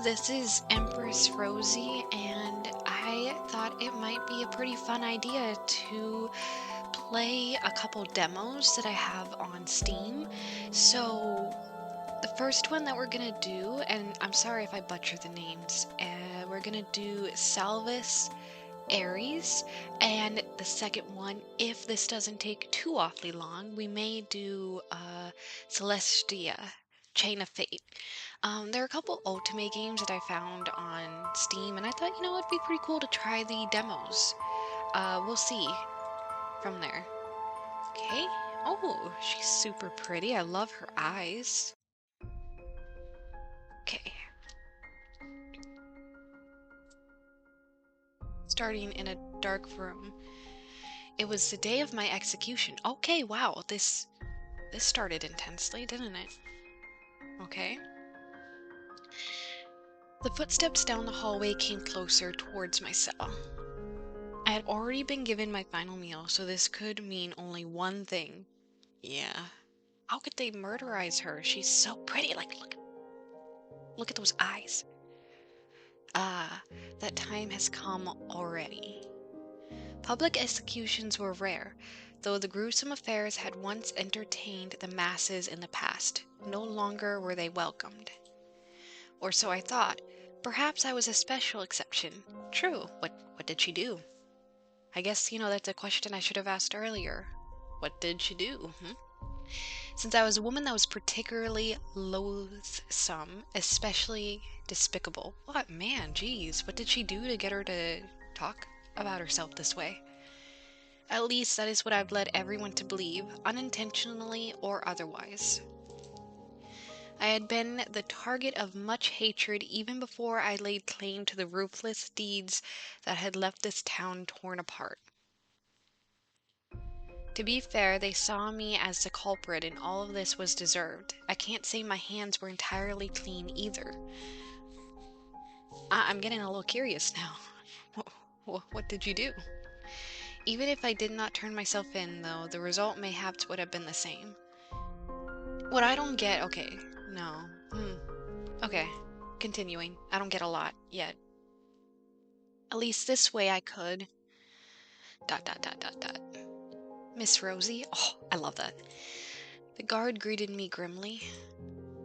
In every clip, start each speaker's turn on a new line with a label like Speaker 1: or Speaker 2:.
Speaker 1: this is EmpressRosie, and I thought it might be a pretty fun idea to play a couple demos that I have on Steam. So, the first one that we're gonna do, and I'm sorry if I butcher the names, we're gonna do Salvus, Aries, and the second one, if this doesn't take too awfully long, we may do Celestia, Chain of Fate. There are a couple Ultimate games that I found on Steam, and I thought, it'd be pretty cool to try the demos. We'll see from there. Okay. Oh, she's super pretty. I love her eyes. Okay. Starting in a dark room. It was the day of my execution. Okay, wow, this started intensely, didn't it? Okay. The footsteps down the hallway came closer towards my cell. I had already been given my final meal, so this could mean only one thing. Yeah. How could they murderize her? She's so pretty. Like, look at those eyes. Ah, that time has come already. Public executions were rare, though the gruesome affairs had once entertained the masses in the past. No longer were they welcomed. Or so I thought. Perhaps I was a special exception. True. What did she do? I guess, that's a question I should have asked earlier. What did she do? Since I was a woman that was particularly loathsome, especially despicable. What, man, geez, what did she do to get her to talk about herself this way? At least that is what I've led everyone to believe, unintentionally or otherwise. I had been the target of much hatred even before I laid claim to the ruthless deeds that had left this town torn apart. To be fair, they saw me as the culprit, and all of this was deserved. I can't say my hands were entirely clean either. I'm getting a little curious now. What did you do? Even if I did not turn myself in, though, the result mayhaps would have been the same. What I don't get, okay, no, okay, continuing. I don't get a lot yet. At least this way I could. ... Miss Rosie? Oh, I love that. The guard greeted me grimly.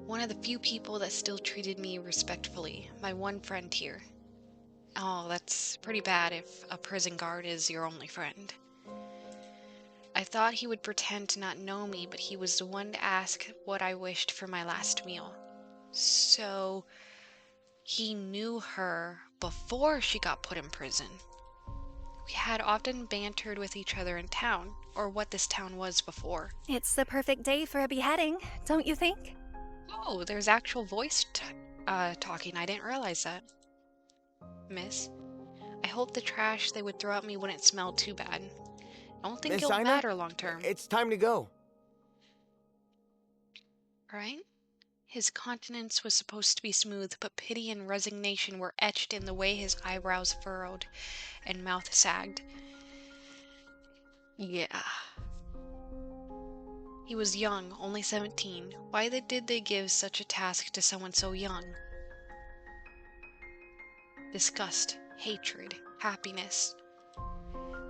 Speaker 1: One of the few people that still treated me respectfully. My one friend here. Oh, that's pretty bad if a prison guard is your only friend. I thought he would pretend to not know me, but he was the one to ask what I wished for my last meal. So, he knew her before she got put in prison. We had often bantered with each other in town, or what this town was before.
Speaker 2: It's the perfect day for a beheading, don't you think?
Speaker 1: Oh, there's actual voice talking. I didn't realize that. Miss, I hope the trash they would throw at me wouldn't smell too bad. I don't think
Speaker 3: Miss
Speaker 1: it'll
Speaker 3: Ina,
Speaker 1: matter long term.
Speaker 3: it's time to go.
Speaker 1: Right? His countenance was supposed to be smooth, but pity and resignation were etched in the way his eyebrows furrowed and mouth sagged. Yeah. He was young, only 17. Why did they give such a task to someone so young? Disgust, hatred, happiness.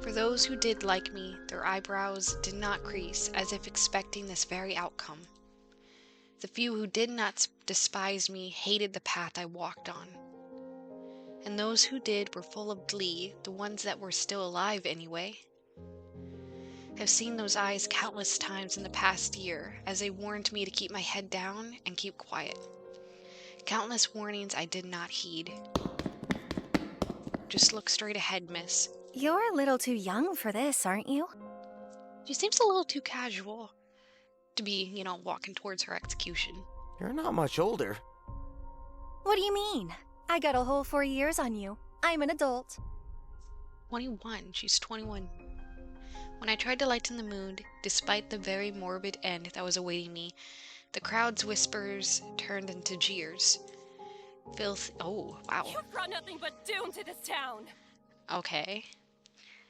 Speaker 1: For those who did like me, their eyebrows did not crease, as if expecting this very outcome. The few who did not despise me hated the path I walked on. And those who did were full of glee, the ones that were still alive anyway. I've seen those eyes countless times in the past year, as they warned me to keep my head down and keep quiet. Countless warnings I did not heed. Just look straight ahead, miss.
Speaker 2: You're a little too young for this, aren't you?
Speaker 1: She seems a little too casual to be, walking towards her execution.
Speaker 3: You're not much older.
Speaker 2: What do you mean? I got a whole 4 years on you. I'm an adult.
Speaker 1: 21. She's 21. When I tried to lighten the mood, despite the very morbid end that was awaiting me, the crowd's whispers turned into jeers. Filth. Oh, wow.
Speaker 4: You've brought nothing but doom to this town.
Speaker 1: Okay.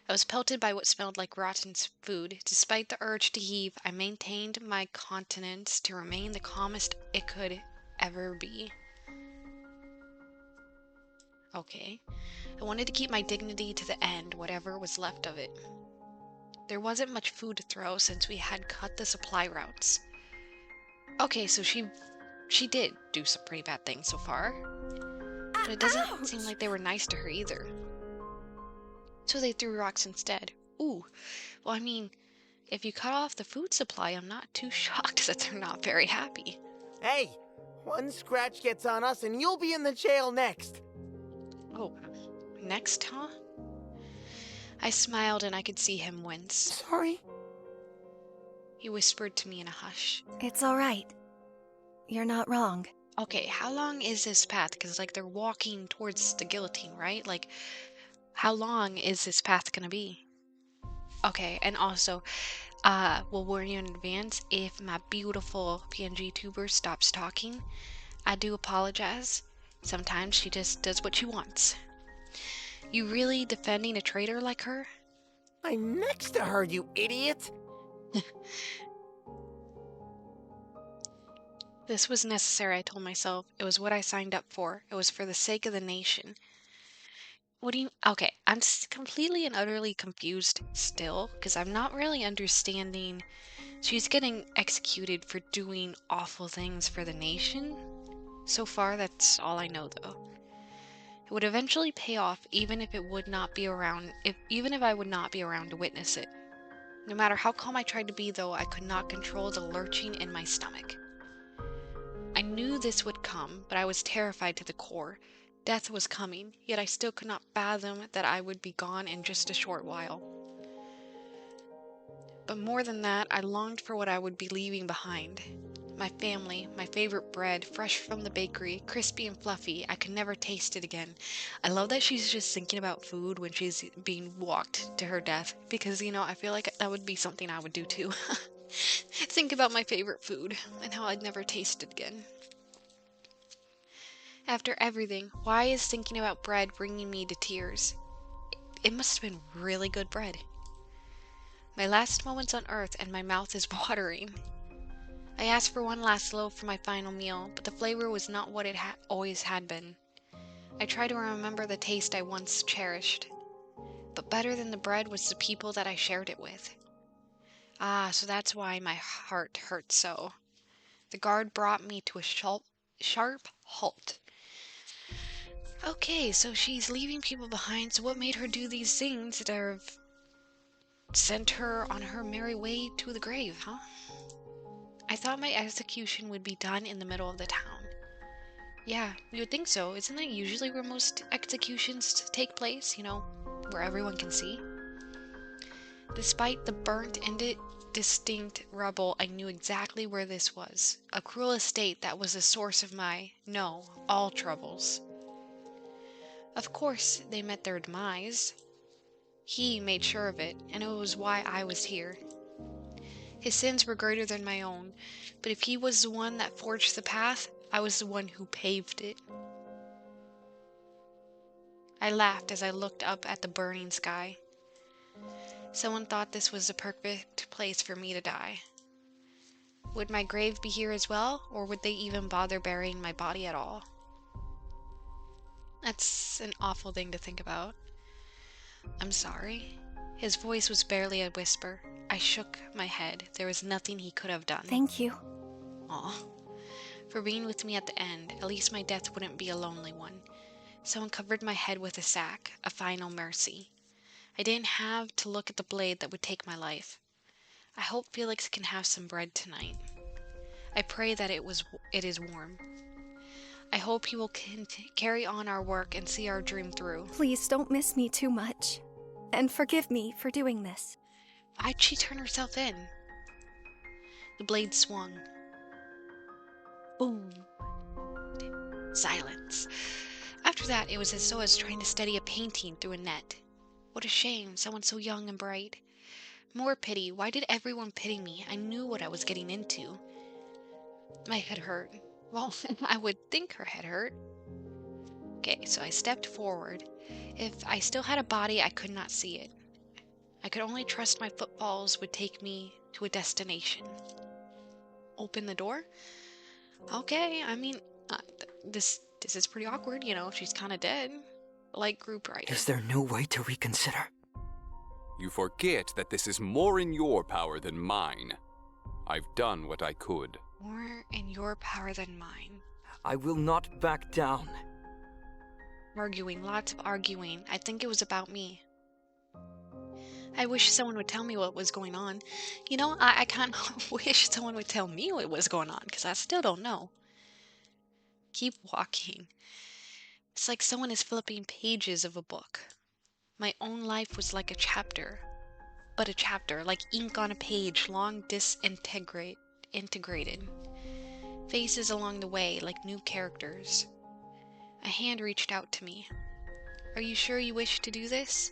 Speaker 1: I was pelted by what smelled like rotten food. Despite the urge to heave, I maintained my continence to remain the calmest it could ever be. Okay. I wanted to keep my dignity to the end, whatever was left of it. There wasn't much food to throw since we had cut the supply routes. Okay, so she did do some pretty bad things so far, but it doesn't seem
Speaker 2: Ouch!
Speaker 1: like they were nice to her either. So they threw rocks instead. Ooh, well, I mean, if you cut off the food supply, I'm not too shocked that they're not very happy.
Speaker 3: Hey, one scratch gets on us and you'll be in the jail next.
Speaker 1: Oh, next, huh? I smiled and I could see him wince.
Speaker 3: Sorry?
Speaker 1: He whispered to me in a hush.
Speaker 2: It's all right. You're not wrong.
Speaker 1: Okay, how long is this path? Because, like, they're walking towards the guillotine, right? Like, how long is this path gonna be? Okay, and also, we'll warn you in advance if my beautiful PNG tuber stops talking. I do apologize. Sometimes she just does what she wants. You really defending a traitor like her?
Speaker 3: I'm next to her, you idiot!
Speaker 1: This was necessary, I told myself. It was what I signed up for. It was for the sake of the nation. What do you... Okay, I'm completely and utterly confused still, because I'm not really understanding. She's getting executed for doing awful things for the nation? So far, that's all I know, though. It would eventually pay off, even if it would not be around... even if I would not be around to witness it. No matter how calm I tried to be, though, I could not control the lurching in my stomach. I knew this would come, but I was terrified to the core. Death was coming, yet I still could not fathom that I would be gone in just a short while. But more than that, I longed for what I would be leaving behind. My family, my favorite bread, fresh from the bakery, crispy and fluffy. I could never taste it again. I love that she's just thinking about food when she's being walked to her death, because, you know, I feel like that would be something I would do too. Think about my favorite food and how I'd never taste it again. After everything, why is thinking about bread bringing me to tears? It must have been really good bread. My last moments on earth and my mouth is watering. I asked for one last loaf for my final meal, but the flavor was not what it always had been. I try to remember the taste I once cherished. But better than the bread was the people that I shared it with. Ah, so that's why my heart hurt so. The guard brought me to a sharp halt. Okay, so she's leaving people behind, so what made her do these things that have sent her on her merry way to the grave, huh? I thought my execution would be done in the middle of the town. Yeah, you would think so. Isn't that usually where most executions take place, you know, where everyone can see? Despite the burnt and distinct rubble, I knew exactly where this was. A cruel estate that was the source of all troubles. Of course, they met their demise. He made sure of it, and it was why I was here. His sins were greater than my own, but if he was the one that forged the path, I was the one who paved it. I laughed as I looked up at the burning sky. Someone thought this was the perfect place for me to die. Would my grave be here as well, or would they even bother burying my body at all? That's an awful thing to think about. I'm sorry. His voice was barely a whisper. I shook my head. There was nothing he could have done.
Speaker 2: Thank you.
Speaker 1: Aw. For being with me at the end, at least my death wouldn't be a lonely one. Someone covered my head with a sack, a final mercy. I didn't have to look at the blade that would take my life. I hope Felix can have some bread tonight. I pray that it is warm. I hope he will carry on our work and see our dream through.
Speaker 2: Please don't miss me too much. And forgive me for doing this.
Speaker 1: Why'd she turn herself in? The blade swung. Boom. Silence. After that, it was as though I was trying to steady a painting through a net. What a shame, someone so young and bright. More pity. Why did everyone pity me? I knew what I was getting into. My head hurt. Well, I would think her head hurt. Okay, so I stepped forward. If I still had a body, I could not see it. I could only trust my footfalls would take me to a destination. Open the door? Okay, I mean, this is pretty awkward, you know, she's kind of dead. like group writing.
Speaker 5: Is there no way to reconsider?
Speaker 6: You forget that this is more in your power than mine. I've done what I could.
Speaker 1: More in your power than mine.
Speaker 5: I will not back down.
Speaker 1: Arguing, lots of arguing. I think it was about me. I wish someone would tell me what was going on. You know, I kind of wish someone would tell me what was going on, because I still don't know. Keep walking. It's like someone is flipping pages of a book. My own life was like a chapter. But a chapter, like ink on a page, long integrated. Faces along the way, like new characters. A hand reached out to me. Are you sure you wish to do this?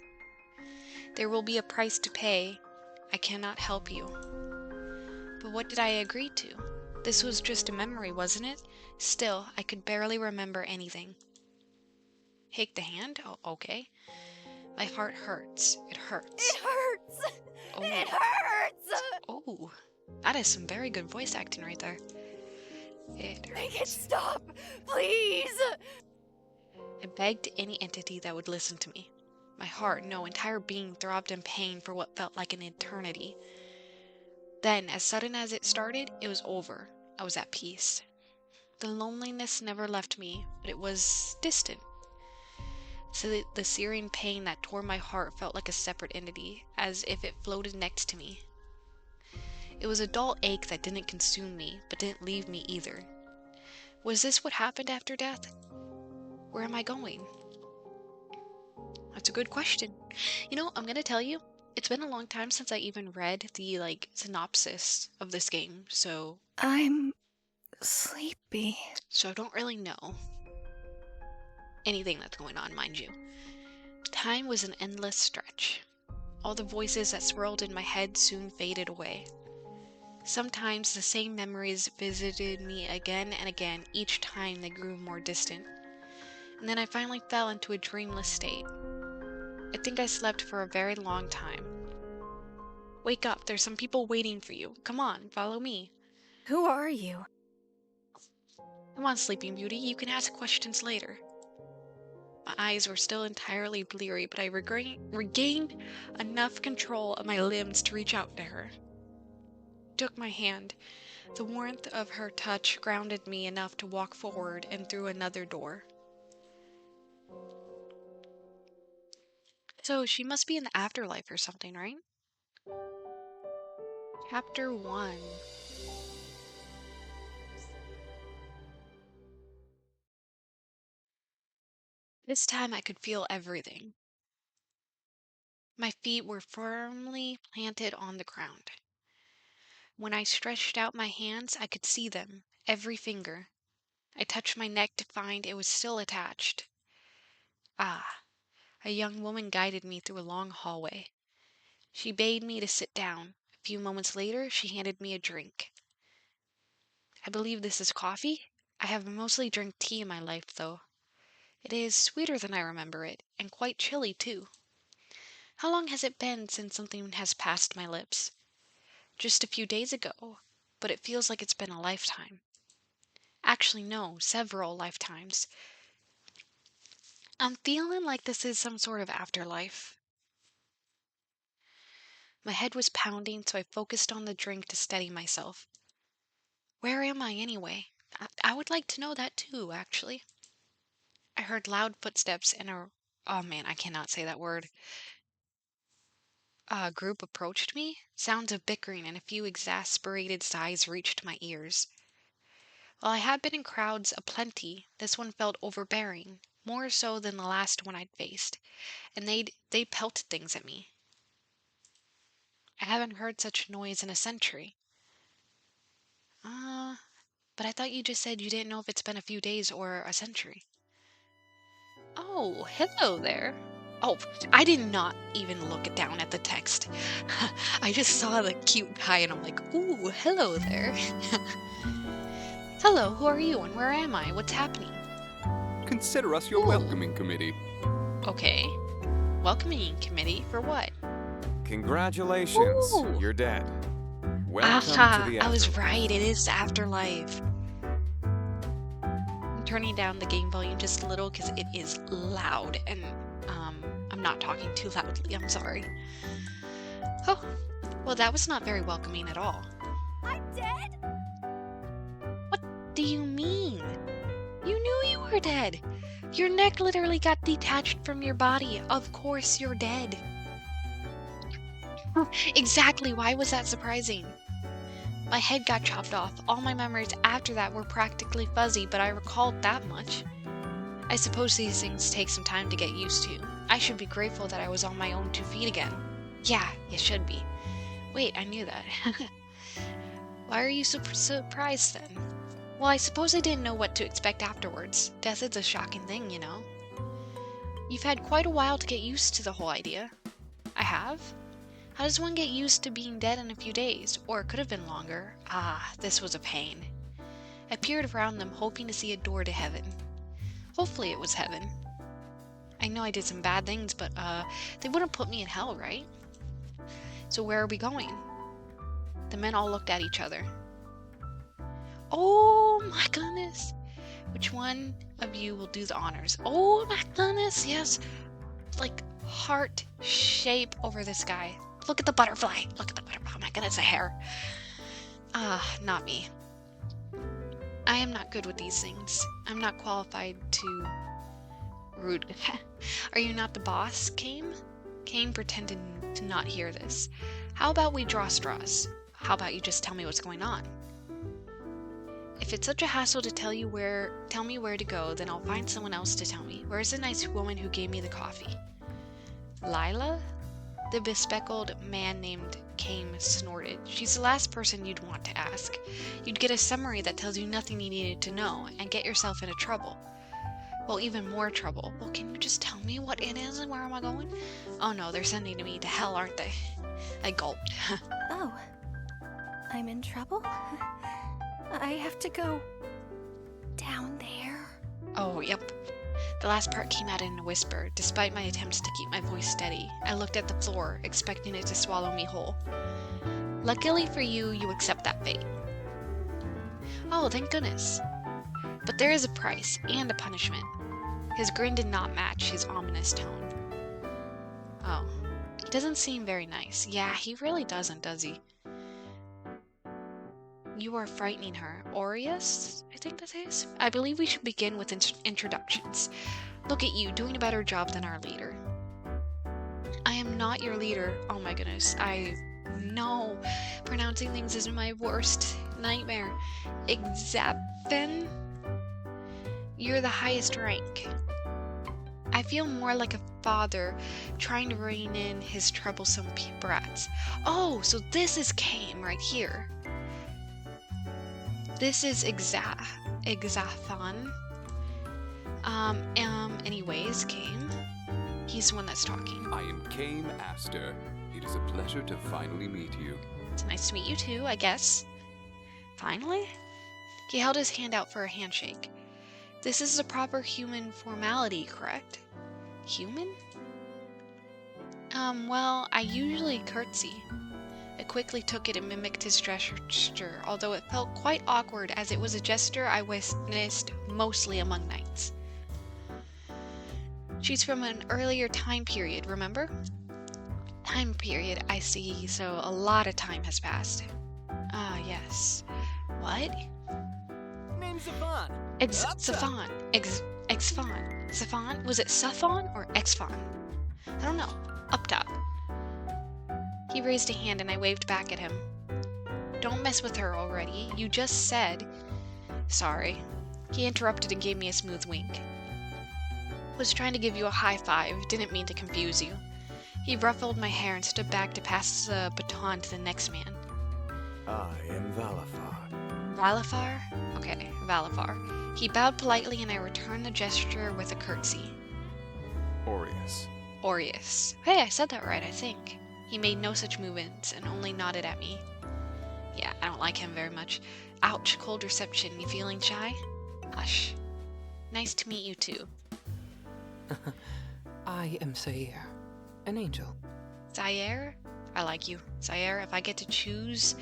Speaker 1: There will be a price to pay. I cannot help you. But what did I agree to? This was just a memory, wasn't it? Still, I could barely remember anything. Take the hand? Oh, okay. My heart hurts. It hurts.
Speaker 2: It hurts!
Speaker 1: Oh.
Speaker 2: It hurts!
Speaker 1: Oh, that is some very good voice acting right there. It hurts.
Speaker 2: Make it stop, please!
Speaker 1: I begged any entity that would listen to me. My heart, no, entire being throbbed in pain for what felt like an eternity. Then, as sudden as it started, it was over. I was at peace. The loneliness never left me, but it was distant. So the searing pain that tore my heart felt like a separate entity, as if it floated next to me. It was a dull ache that didn't consume me, but didn't leave me either. Was this what happened after death? Where am I going? That's a good question. You know, I'm gonna tell you, it's been a long time since I even read the, synopsis of this game, so
Speaker 2: I'm sleepy.
Speaker 1: I don't really know anything that's going on, mind you. Time was an endless stretch. All the voices that swirled in my head soon faded away. Sometimes the same memories visited me again and again, each time they grew more distant. And then I finally fell into a dreamless state. I think I slept for a very long time. Wake up, there's some people waiting for you. Come on, follow me.
Speaker 2: Who are you?
Speaker 1: Come on, Sleeping Beauty, you can ask questions later. My eyes were still entirely bleary, but I regained enough control of my limbs to reach out to her. She took my hand. The warmth of her touch grounded me enough to walk forward and through another door. So she must be in the afterlife or something, right? Chapter 1. This time I could feel everything. My feet were firmly planted on the ground. When I stretched out my hands, I could see them, every finger. I touched my neck to find it was still attached. Ah, a young woman guided me through a long hallway. She bade me to sit down. A few moments later, she handed me a drink. I believe this is coffee. I have mostly drank tea in my life, though. It is sweeter than I remember it, and quite chilly, too. How long has it been since something has passed my lips? Just a few days ago, but it feels like it's been a lifetime. Actually, no, several lifetimes. I'm feeling like this is some sort of afterlife. My head was pounding, so I focused on the drink to steady myself. Where am I anyway? I would like to know that too, actually. I heard loud footsteps and oh man, I cannot say that word. A group approached me. Sounds of bickering and a few exasperated sighs reached my ears. While I had been in crowds aplenty, this one felt overbearing, more so than the last one I'd faced, and they pelted things at me. I haven't heard such noise in a century. But I thought you just said you didn't know if it's been a few days or a century. Oh, hello there. Oh, I did not even look down at the text. I just saw the cute guy and I'm like, ooh, hello there. Hello, who are you and where am I? What's happening?
Speaker 6: Consider us your welcoming committee.
Speaker 1: Okay. Welcoming committee for what?
Speaker 7: Congratulations,
Speaker 1: Ooh.
Speaker 7: you're dead. Welcome
Speaker 1: Aha,
Speaker 7: to the
Speaker 1: I was
Speaker 7: afterlife.
Speaker 1: right, it is the afterlife. turning down the game volume just a little because it is loud, and I'm not talking too loudly, I'm sorry. Oh, well, that was not very welcoming at all.
Speaker 2: I'm dead?
Speaker 1: What do you mean? You knew you were dead. Your neck literally got detached from your body. Of course you're dead. Exactly, why was that surprising? My head got chopped off. All my memories after that were practically fuzzy, but I recalled that much. I suppose these things take some time to get used to. I should be grateful that I was on my own 2 feet again. Yeah, you should be. Wait, I knew that. Why are you so surprised then? Well, I suppose I didn't know what to expect afterwards. Death is a shocking thing, you know. You've had quite a while to get used to the whole idea. I have? How does one get used to being dead in a few days? Or it could have been longer. Ah, this was a pain. I peered around them, hoping to see a door to heaven. Hopefully it was heaven. I know I did some bad things, but they wouldn't put me in hell, right? So where are we going? The men all looked at each other. Oh my goodness! Which one of you will do the honors? Oh my goodness, yes! Like heart shape over the sky. Look at the butterfly! Look at the butterfly! Oh my goodness, a hair! Not me. I am not good with these things. I'm not qualified to... Rude. Are you not the boss, Kame? Kame pretended to not hear this. How about we draw straws? How about you just tell me what's going on? If it's such a hassle to tell me where to go, then I'll find someone else to tell me. Where's the nice woman who gave me the coffee? Lila? The bespectacled man named Kame snorted. She's the last person you'd want to ask. You'd get a summary that tells you nothing you needed to know, and get yourself into trouble. Well, even more trouble. Well, can you just tell me what it is and where am I going? Oh no, they're sending me to hell, aren't they? I gulped.
Speaker 2: Oh. I'm in trouble? I have to go... down there?
Speaker 1: Oh, yep. The last part came out in a whisper, despite my attempts to keep my voice steady. I looked at the floor, expecting it to swallow me whole. Luckily for you, you accept that fate. Oh, thank goodness. But there is a price, and a punishment. His grin did not match his ominous tone. Oh, he doesn't seem very nice. Yeah, he really doesn't, does he? You are frightening her. Aries? I think that is. I believe we should begin with introductions. Look at you, doing a better job than our leader. I am not your leader. Oh my goodness. No. Pronouncing things is my worst nightmare. Exaben? You're the highest rank. I feel more like a father trying to rein in his troublesome brats. Oh, so this is Kame right here. This is Exathon. Anyways, Kame. He's the one that's talking.
Speaker 6: I am Kame Aster. It is a pleasure to finally meet you.
Speaker 1: It's nice to meet you too, I guess. Finally? He held his hand out for a handshake. This is the proper human formality, correct? Human? Well, I usually curtsy. I quickly took it and mimicked his gesture, although it felt quite awkward as it was a gesture I witnessed mostly among knights. She's from an earlier time period, remember? Time period, I see, so a lot of time has passed. Ah, yes. What?
Speaker 3: Name's Savon.
Speaker 1: Safon. Exfon. Safon? Was it Safon or Exfon? I don't know. Up top. He raised a hand and I waved back at him. Don't mess with her already. You just said... Sorry. He interrupted and gave me a smooth wink. Was trying to give you a high five. Didn't mean to confuse you. He ruffled my hair and stood back to pass the baton to the next man.
Speaker 3: I am Valafar.
Speaker 1: Valafar? Okay, Valafar. He bowed politely and I returned the gesture with a curtsy.
Speaker 7: Aureus.
Speaker 1: Aureus. Hey, I said that right, I think. He made no such movements and only nodded at me. Yeah, I don't like him very much. Ouch, cold reception. You feeling shy? Hush. Nice to meet you too.
Speaker 5: I am Sayer, an angel.
Speaker 1: Zaire? I like you. Zaire, if I get to choose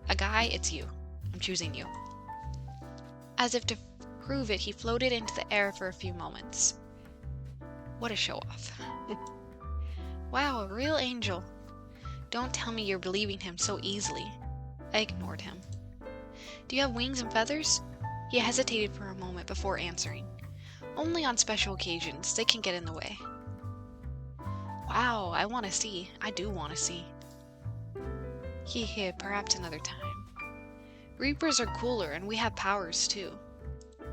Speaker 1: a guy, it's you. I'm choosing you. As if to prove it, he floated into the air for a few moments. What a show-off. Wow, a real angel. Don't tell me you're believing him so easily. I ignored him. Do you have wings and feathers? He hesitated for a moment before answering. Only on special occasions. They can get in the way. Wow, I want to see. I do want to see. Heh, perhaps another time. Reapers are cooler, and we have powers too.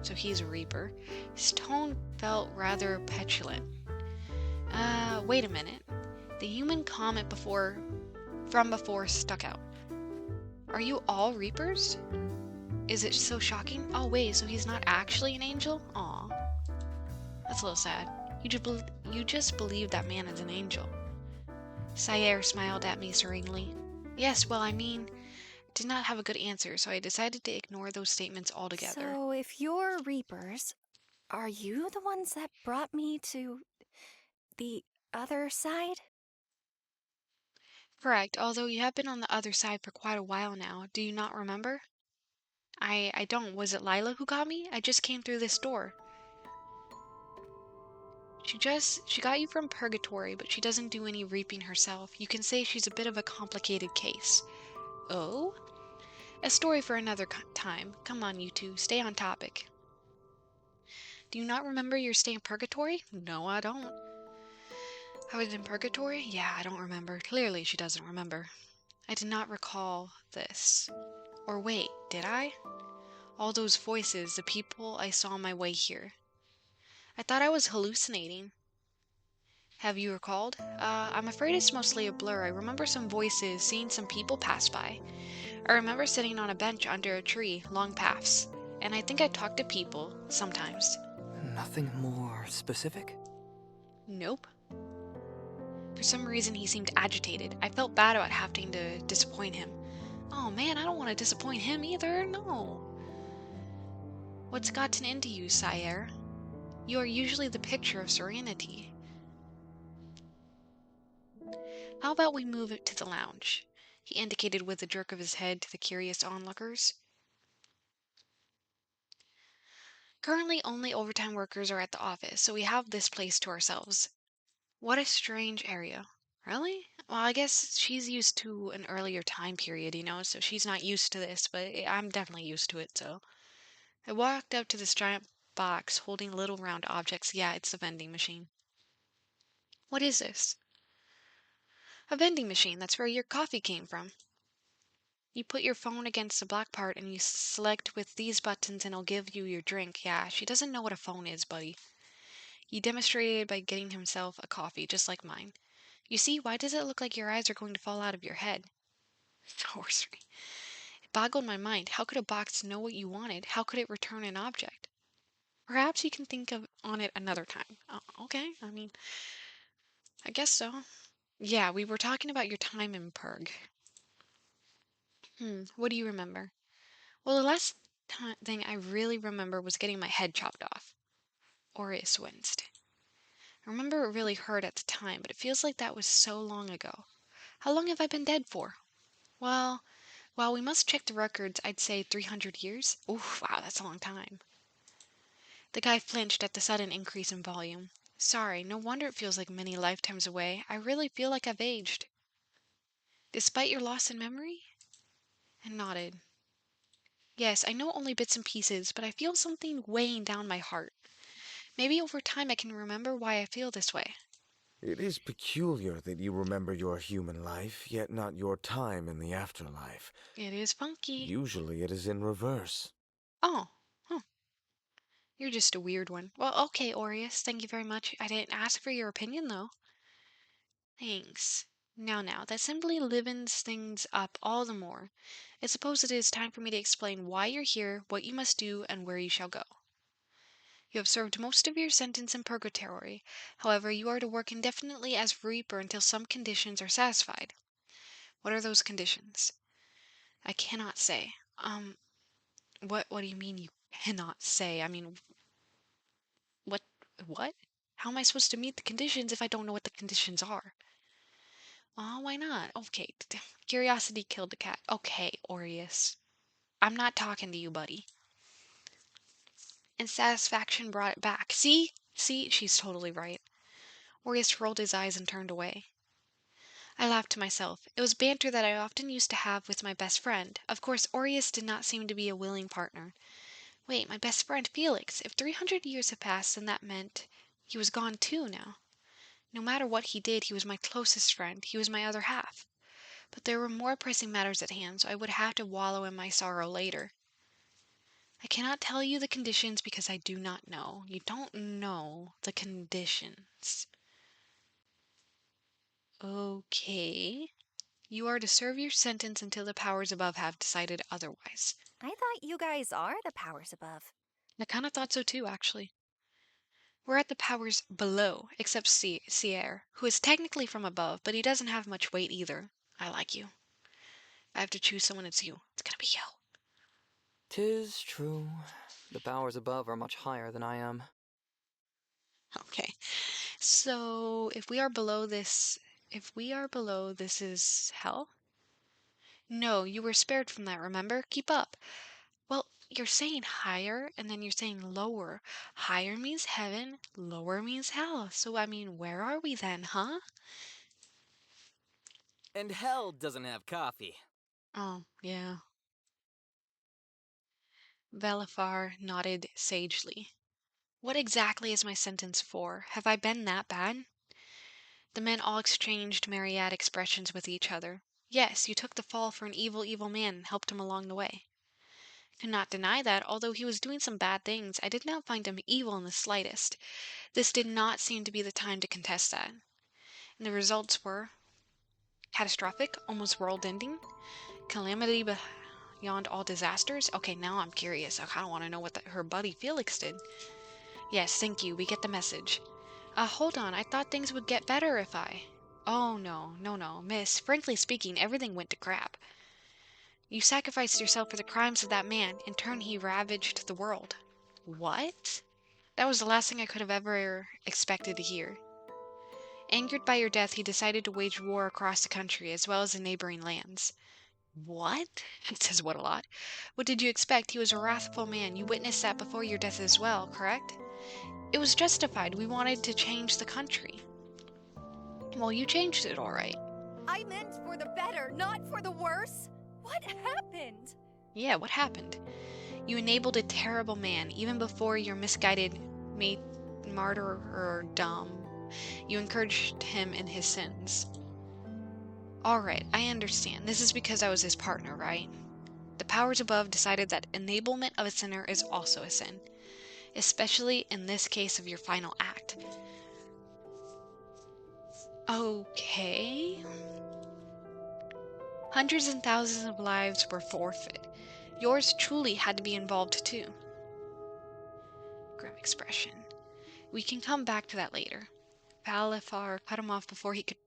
Speaker 1: So he's a Reaper. His tone felt rather petulant. Wait a minute. The human comment from before stuck out. Are you all Reapers? Is it so shocking? Oh wait, so he's not actually an angel? Aw. That's a little sad. You just believe that man is an angel. Sire smiled at me serenely. Yes, well, I mean, did not have a good answer, so I decided to ignore those statements altogether.
Speaker 2: So, if you're Reapers, are you the ones that brought me to the other side?
Speaker 1: Correct, although you have been on the other side for quite a while now. Do you not remember? I don't. Was it Lila who got me? I just came through this door. She got you from purgatory, but she doesn't do any reaping herself. You can say she's a bit of a complicated case. Oh? A story for another time. Come on, you two, stay on topic. Do you not remember your stay in purgatory? No, I don't. I was in purgatory? Yeah, I don't remember. Clearly, she doesn't remember. I did not recall this. Or wait, did I? All those voices, the people I saw on my way here. I thought I was hallucinating. Have you recalled? I'm afraid it's mostly a blur. I remember some voices, seeing some people pass by. I remember sitting on a bench under a tree, long paths. And I think I talked to people, sometimes.
Speaker 5: Nothing more specific?
Speaker 1: Nope. For some reason, he seemed agitated. I felt bad about having to disappoint him. Oh man, I don't want to disappoint him either, no. What's gotten into you, Sire? You are usually the picture of serenity. How about we move it to the lounge? He indicated with a jerk of his head to the curious onlookers. Currently, only overtime workers are at the office, so we have this place to ourselves. What a strange area. Really? Well, I guess she's used to an earlier time period, so she's not used to this, but I'm definitely used to it, so. I walked up to this giant box holding little round objects. Yeah, it's the vending machine. What is this? A vending machine. That's where your coffee came from. You put your phone against the black part and you select with these buttons and it'll give you your drink. Yeah, she doesn't know what a phone is, buddy. He demonstrated by getting himself a coffee, just like mine. You see, why does it look like your eyes are going to fall out of your head? Sorcery. It boggled my mind. How could a box know what you wanted? How could it return an object? Perhaps you can think of on it another time. Okay, I guess so. Yeah, we were talking about your time in Purg. What do you remember? Well, the last thing I really remember was getting my head chopped off. Aries winced. I remember it really hurt at the time, but it feels like that was so long ago. How long have I been dead for? Well, we must check the records. I'd say 300 years. Oof, wow, that's a long time. The guy flinched at the sudden increase in volume. Sorry, no wonder it feels like many lifetimes away. I really feel like I've aged. Despite your loss in memory? And nodded. Yes, I know only bits and pieces, but I feel something weighing down my heart. Maybe over time I can remember why I feel this way.
Speaker 7: It is peculiar that you remember your human life, yet not your time in the afterlife.
Speaker 1: It is funky.
Speaker 7: Usually it is in reverse.
Speaker 1: Oh, huh. You're just a weird one. Well, okay, Aureus, thank you very much. I didn't ask for your opinion, though. Thanks. Now, that simply livens things up all the more. I suppose it is time for me to explain why you're here, what you must do, and where you shall go. You have served most of your sentence in purgatory. However, you are to work indefinitely as Reaper until some conditions are satisfied. What are those conditions? I cannot say. What do you mean you cannot say? I mean, what, what? How am I supposed to meet the conditions if I don't know what the conditions are? Oh, why not? Okay, curiosity killed the cat. Okay, Aureus. I'm not talking to you, buddy. and satisfaction brought it back. See? See? She's totally right. Orius rolled his eyes and turned away. I laughed to myself. It was banter that I often used to have with my best friend. Of course, Orius did not seem to be a willing partner. Wait, my best friend Felix. If 300 years have passed, then that meant he was gone too now. No matter what he did, he was my closest friend. He was my other half. But there were more pressing matters at hand, so I would have to wallow in my sorrow later. I cannot tell you the conditions because I do not know. You don't know the conditions. Okay. You are to serve your sentence until the powers above have decided otherwise.
Speaker 2: I thought you guys are the powers above.
Speaker 1: I kind of thought so too, actually. We're at the powers below, except Sierre, who is technically from above, but he doesn't have much weight either. I like you. If I have to choose someone, it's you. It's gonna be you.
Speaker 5: 'Tis true. The powers above are much higher than I am.
Speaker 1: Okay. So, if we are below this is hell? No, you were spared from that, remember? Keep up. Well, you're saying higher, and then you're saying lower. Higher means heaven, lower means hell. So, I mean, where are we then, huh?
Speaker 8: And hell doesn't have coffee.
Speaker 1: Oh, yeah. Velifar nodded sagely. What exactly is my sentence for? Have I been that bad? The men all exchanged myriad expressions with each other. Yes, you took the fall for an evil, evil man and helped him along the way. I could not deny that, although he was doing some bad things, I did not find him evil in the slightest. This did not seem to be the time to contest that. And the results were catastrophic, almost world-ending, calamity beyond all disasters. Okay, now I'm curious. I kind of want to know what her buddy Felix did. Yes, thank you. We get the message. Hold on. I thought things would get better if I... Oh, no, miss. Frankly speaking, everything went to crap. You sacrificed yourself for the crimes of that man. In turn, he ravaged the world. What? That was the last thing I could have ever expected to hear. Angered by your death, he decided to wage war across the country, as well as the neighboring lands. What? It says what a lot. What did you expect? He was a wrathful man. You witnessed that before your death as well, correct? It was justified. We wanted to change the country. Well, you changed it all right.
Speaker 2: I meant for the better, not for the worse. What happened?
Speaker 1: Yeah, what happened? You enabled a terrible man, even before your misguided martyrdom. You encouraged him in his sins. Alright, I understand. This is because I was his partner, right? The powers above decided that enablement of a sinner is also a sin, especially in this case of your final act. Okay. Hundreds and thousands of lives were forfeit. Yours truly had to be involved too. Grim expression. We can come back to that later. Palifar cut him off before he could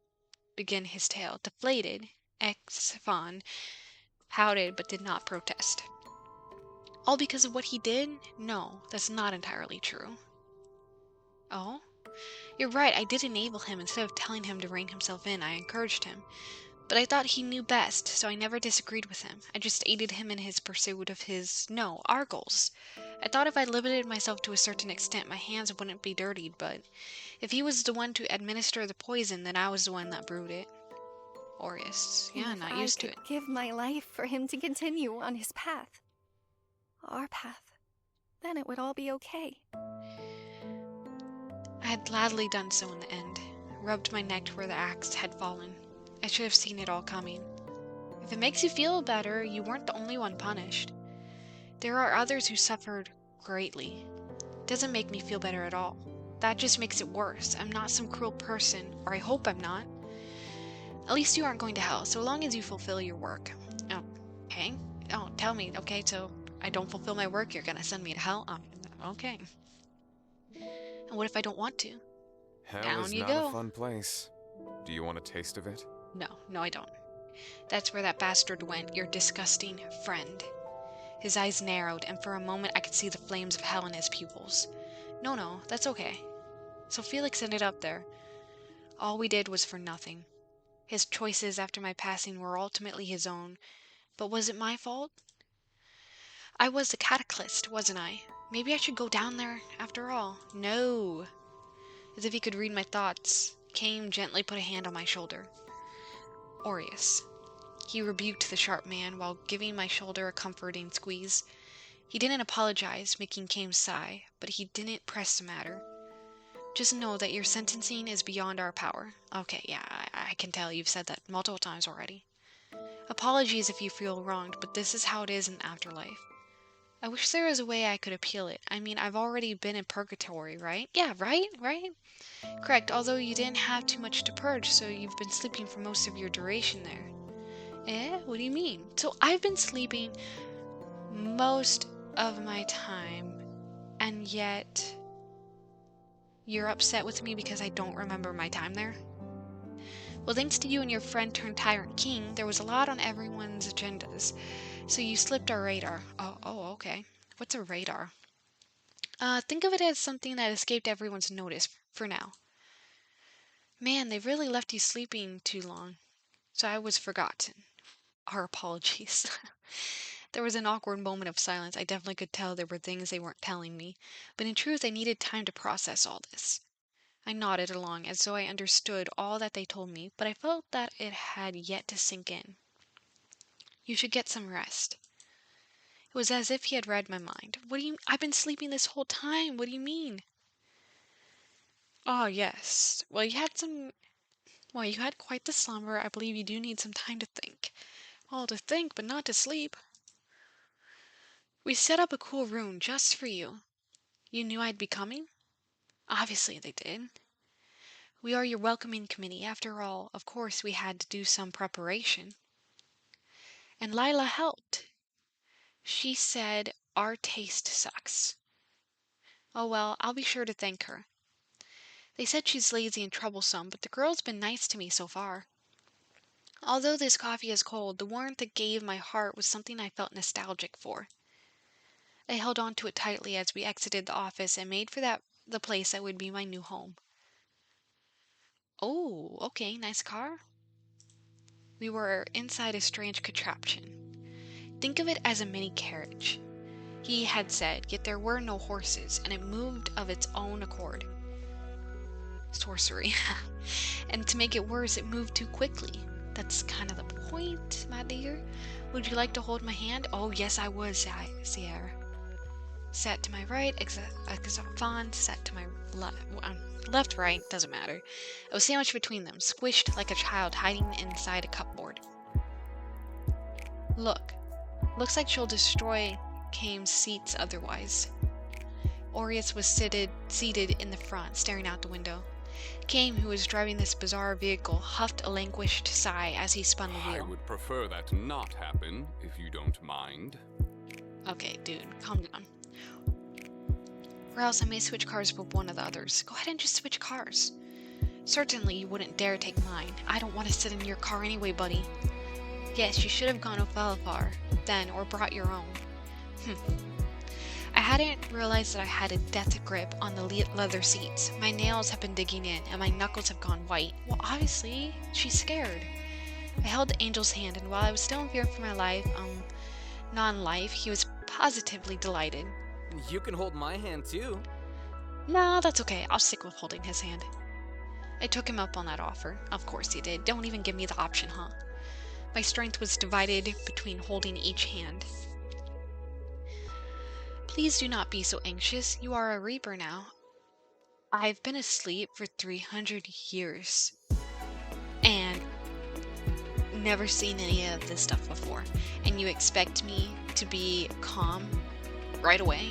Speaker 1: begin his tale. Deflated, Exfon pouted but did not protest. All because of what he did? No, that's not entirely true. Oh? You're right, I did enable him. Instead of telling him to rein himself in, I encouraged him. But I thought he knew best, so I never disagreed with him. I just aided him in his pursuit of our goals. I thought if I limited myself to a certain extent, my hands wouldn't be dirtied, but if he was the one to administer the poison, then I was the one that brewed it. Aureus, yeah,
Speaker 2: If
Speaker 1: not
Speaker 2: I
Speaker 1: used to
Speaker 2: could
Speaker 1: it.
Speaker 2: give my life for him to continue on his path, our path, then it would all be okay.
Speaker 1: I had gladly done so in the end, rubbed my neck where the axe had fallen. I should have seen it all coming. If it makes you feel better, you weren't the only one punished. There are others who suffered greatly. It doesn't make me feel better at all. That just makes it worse. I'm not some cruel person, or I hope I'm not. At least you aren't going to hell, so long as you fulfill your work. Okay. Oh, tell me. Okay, so I don't fulfill my work, you're gonna send me to hell? Okay. And what if I don't want to?
Speaker 7: Hell
Speaker 1: Down
Speaker 7: is
Speaker 1: you
Speaker 7: not
Speaker 1: go.
Speaker 7: a fun place. Do you want a taste of it?
Speaker 1: No, I don't. That's where that bastard went, your disgusting friend. His eyes narrowed, and for a moment I could see the flames of hell in his pupils. No, that's okay. So Felix ended up there. All we did was for nothing. His choices after my passing were ultimately his own, but was it my fault? I was the cataclysm, wasn't I? Maybe I should go down there after all. No. As if he could read my thoughts, Kame gently put a hand on my shoulder. Aureus. He rebuked the sharp man while giving my shoulder a comforting squeeze. He didn't apologize, making Kame sigh, but he didn't press the matter. Just know that your sentencing is beyond our power. Okay, yeah, I can tell you've said that multiple times already. Apologies if you feel wronged, but this is how it is in the afterlife. I wish there was a way I could appeal it. I mean, I've already been in purgatory, right? Yeah, right? Correct, although you didn't have too much to purge, so you've been sleeping for most of your duration there. Eh? What do you mean? So I've been sleeping most of my time, and yet you're upset with me because I don't remember my time there? Well, thanks to you and your friend turned tyrant king, there was a lot on everyone's agendas, so you slipped our radar. Oh, okay. What's a radar? Think of it as something that escaped everyone's notice for now. Man, they really left you sleeping too long, so I was forgotten. Our apologies. There was an awkward moment of silence. I definitely could tell there were things they weren't telling me, but in truth I needed time to process all this. I nodded along as though I understood all that they told me, but I felt that it had yet to sink in. You should get some rest. It was as if he had read my mind. What do you... I've been sleeping this whole time. What do you mean? Oh, yes. Well, you had quite the slumber. I believe you do need some time to think. Well, to think, but not to sleep. We set up a cool room just for you. You knew I'd be coming? Obviously they did. We are your welcoming committee. After all, of course we had to do some preparation. And Lila helped. She said our taste sucks. Oh well, I'll be sure to thank her. They said she's lazy and troublesome, but the girl's been nice to me so far. Although this coffee is cold, the warmth it gave my heart was something I felt nostalgic for. I held on to it tightly as we exited the office and made for the place that would be my new home. Oh, okay, nice car. We were inside a strange contraption. Think of it as a mini carriage, he had said, yet there were no horses, and it moved of its own accord. Sorcery. And to make it worse, it moved too quickly. That's kind of the point, my dear. Would you like to hold my hand? Oh, yes, I would, Sierra. Sat to my right, Exafon, sat to my left, right, doesn't matter. I was sandwiched between them, squished like a child hiding inside a cupboard. Looks like she'll destroy Kame's seats otherwise. Aureus was seated in the front, staring out the window. Kame, who was driving this bizarre vehicle, huffed a languished sigh as he spun the wheel.
Speaker 6: I would prefer that not happen, if you don't mind.
Speaker 1: Okay, dude, calm down. Or else I may switch cars with one of the others. Go ahead and just switch cars. Certainly you wouldn't dare take mine. I don't want to sit in your car anyway, buddy. Yes, you should have gone Ophelfar then, or brought your own. I hadn't realized that I had a death grip on the leather seats. My nails have been digging in, and my knuckles have gone white. Well, obviously, she's scared. I held the angel's hand, and while I was still in fear for my life, non-life, he was positively delighted.
Speaker 8: You can hold my hand too.
Speaker 1: No, that's okay. I'll stick with holding his hand. I took him up on that offer. Of course he did. Don't even give me the option, huh? My strength was divided between holding each hand. Please do not be so anxious. You are a reaper now. I've been asleep for 300 years. And never seen any of this stuff before. And you expect me to be calm right away?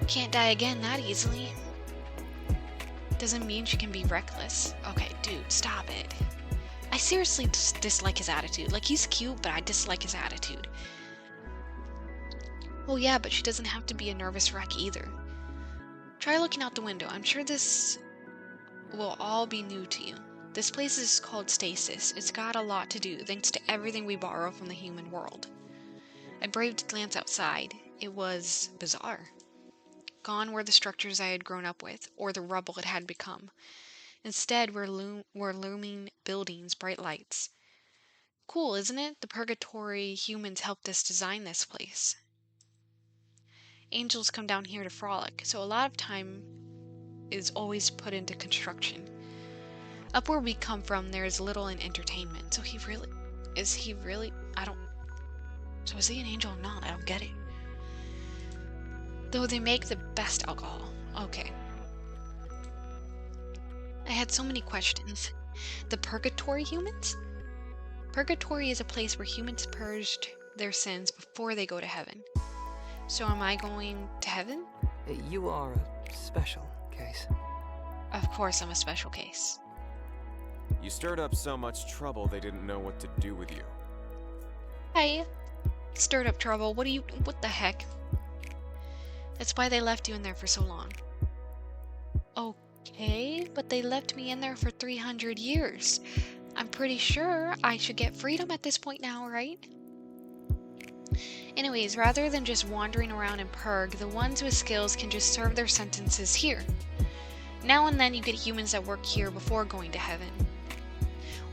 Speaker 1: Can't die again that easily. Doesn't mean she can be reckless. Okay, dude, stop it. I seriously dislike his attitude. Like, he's cute, but I dislike his attitude. Well, yeah, but she doesn't have to be a nervous wreck either. Try looking out the window. I'm sure this will all be new to you. This place is called Stasis. It's got a lot to do, thanks to everything we borrow from the human world. I braved to glance outside. It was bizarre. Gone were the structures I had grown up with, or the rubble it had become. Instead were looming buildings, bright lights. Cool, isn't it? The purgatory humans helped us design this place. angels come down here to frolic, so a lot of time is always put into construction. Up where we come from, there is little in entertainment. So is he really, so is he an angel or not? I don't get it. Though they make the best alcohol. Okay. I had so many questions. The purgatory humans? Purgatory is a place where humans purged their sins before they go to heaven. So am I going to heaven?
Speaker 5: You are a special case.
Speaker 1: Of course I'm a special case.
Speaker 9: You stirred up so much trouble they didn't know what to do with you.
Speaker 1: Hey, stirred up trouble. What the heck? That's why they left you in there for so long. Okay, but they left me in there for 300 years. I'm pretty sure I should get freedom at this point now, right? Anyways, rather than just wandering around in Purg, the ones with skills can just serve their sentences here. Now and then you get humans that work here before going to heaven.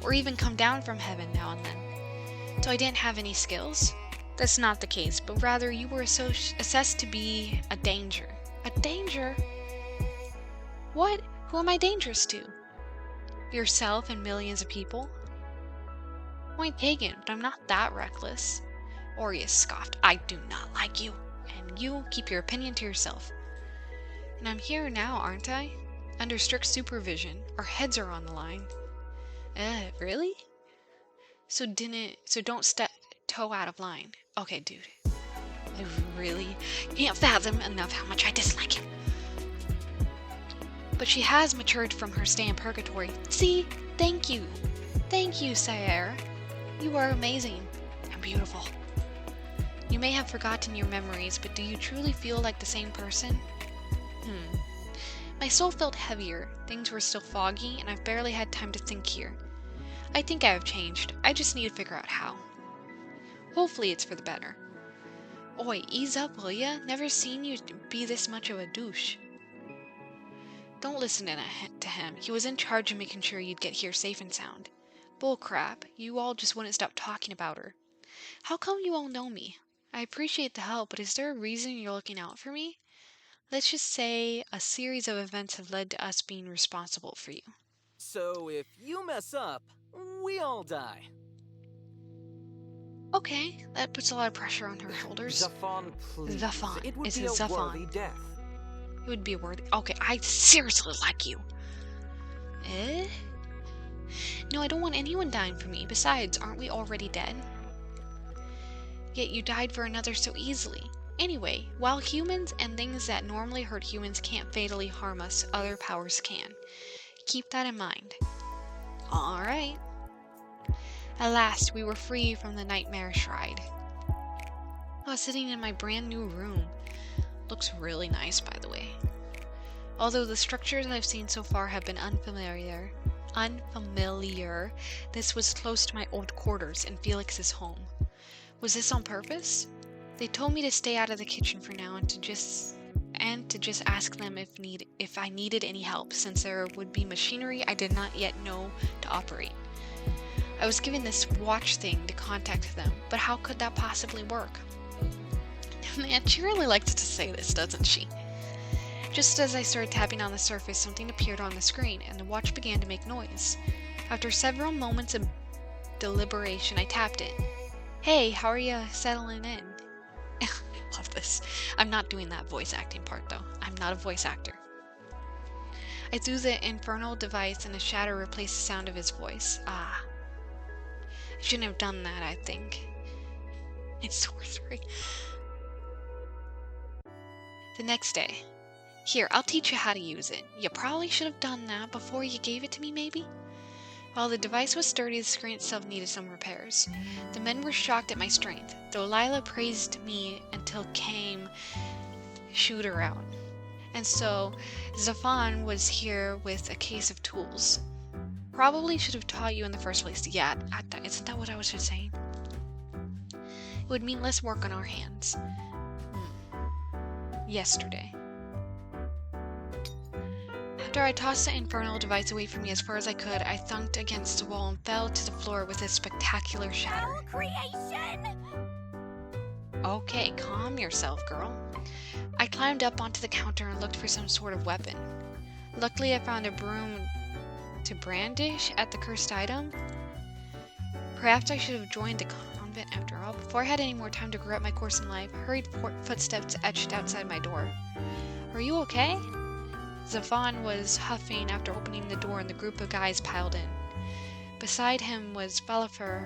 Speaker 1: Or even come down from heaven now and then. So I didn't have any skills? That's not the case, but rather you were assessed to be a danger. A danger? What? Who am I dangerous to? Yourself and millions of people? Point taken, but I'm not that reckless. Aries scoffed. I do not like you, and you keep your opinion to yourself. And I'm here now, aren't I? Under strict supervision. Our heads are on the line. Really? So don't step toe out of line. Okay, dude. I really can't fathom enough how much I dislike him. But she has matured from her stay in purgatory. See? Thank you. Thank you, Sayera. You are amazing and beautiful. You may have forgotten your memories, but do you truly feel like the same person? My soul felt heavier, things were still foggy, and I've barely had time to think here. I think I have changed. I just need to figure out how. Hopefully it's for the better. Oi, ease up, will ya? Never seen you be this much of a douche. Don't listen to him. He was in charge of making sure you'd get here safe and sound. Bullcrap. You all just wouldn't stop talking about her. How come you all know me? I appreciate the help, but is there a reason you're looking out for me? Let's just say a series of events have led to us being responsible for you.
Speaker 8: So if you mess up, we all die.
Speaker 1: Okay, that puts a lot of pressure on her shoulders.
Speaker 5: Zaphon, please.
Speaker 1: Zaphon.
Speaker 5: It would
Speaker 1: It's
Speaker 5: be a
Speaker 1: Zaphon.
Speaker 5: worthy death.
Speaker 1: It would be worthy. Okay, I seriously like you. Eh? No, I don't want anyone dying for me. Besides, aren't we already dead? Yet you died for another so easily. Anyway, while humans and things that normally hurt humans can't fatally harm us, other powers can. Keep that in mind. Alright. At last, we were free from the nightmarish ride. I was sitting in my brand new room. Looks really nice, by the way. Although the structures I've seen so far have been unfamiliar, this was close to my old quarters and Felix's home. Was this on purpose? They told me to stay out of the kitchen for now and to just ask them if I needed any help, since there would be machinery I did not yet know to operate. I was given this watch thing to contact them, but how could that possibly work? Man, she really likes to say this, doesn't she? Just as I started tapping on the surface, something appeared on the screen, and the watch began to make noise. After several moments of deliberation, I tapped it. Hey, how are you settling in? Love this. I'm not doing that voice acting part, though. I'm not a voice actor. I threw the infernal device, and a shadow replaced the sound of his voice. Ah. I shouldn't have done that, I think. It's sorcery. The next day. Here, I'll teach you how to use it. You probably should have done that before you gave it to me, maybe? While the device was sturdy, the screen itself needed some repairs. The men were shocked at my strength, though Lila praised me until came shoot her out. And so, Zaphon was here with a case of tools. Probably should have taught you in the first place. Yeah, isn't that what I was just saying? It would mean less work on our hands. Yesterday. After I tossed the infernal device away from me as far as I could, I thunked against the wall and fell to the floor with a spectacular shatter.
Speaker 2: Creation!
Speaker 1: Okay, calm yourself, girl. I climbed up onto the counter and looked for some sort of weapon. Luckily, I found a broom to brandish at the cursed item. Perhaps I should have joined the convent after all. Before I had any more time to correct my course in life, hurried footsteps etched outside my door. Are you okay? Zafan was huffing after opening the door and the group of guys piled in. Beside him was Balafur,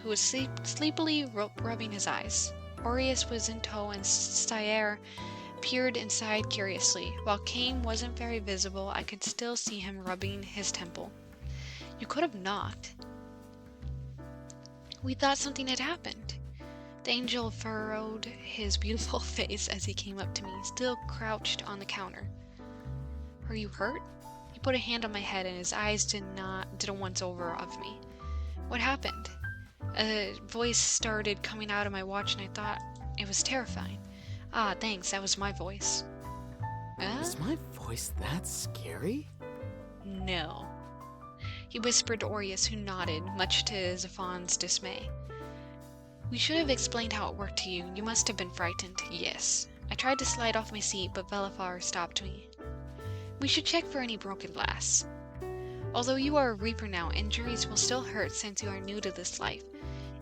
Speaker 1: who was sleepily rubbing his eyes. Aries was in tow and Sire peered inside curiously. While Kame wasn't very visible, I could still see him rubbing his temple. You could have knocked. We thought something had happened. The angel furrowed his beautiful face as he came up to me, still crouched on the counter. Are you hurt? He put a hand on my head and his eyes did a once-over of me. What happened? A voice started coming out of my watch and I thought it was terrifying. Ah, thanks, that was my voice.
Speaker 3: Is my voice that scary?
Speaker 1: No. He whispered to Aureus, who nodded, much to Zafon's dismay. We should have explained how it worked to you. You must have been frightened. Yes. I tried to slide off my seat, but Velafar stopped me. We should check for any broken glass. Although you are a Reaper now, injuries will still hurt since you are new to this life.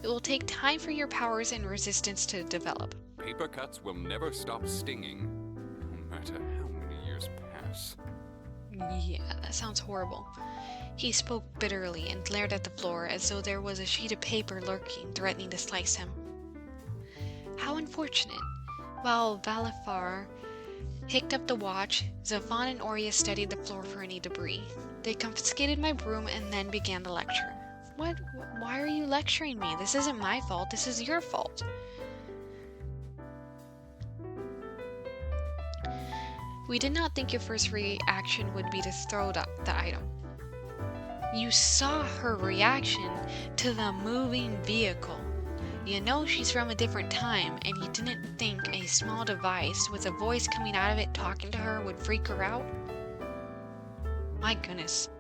Speaker 1: It will take time for your powers and resistance to develop.
Speaker 6: Paper cuts will never stop stinging, no matter how many years pass.
Speaker 1: Yeah, that sounds horrible. He spoke bitterly and glared at the floor as though there was a sheet of paper lurking, threatening to slice him. How unfortunate. While Valafar picked up the watch, Zafan and Aureus studied the floor for any debris. They confiscated my broom and then began the lecture. What? Why are you lecturing me? This isn't my fault. This is your fault. We did not think your first reaction would be to throw the item. You saw her reaction to the moving vehicle. You know she's from a different time, and you didn't think a small device with a voice coming out of it talking to her would freak her out? My goodness.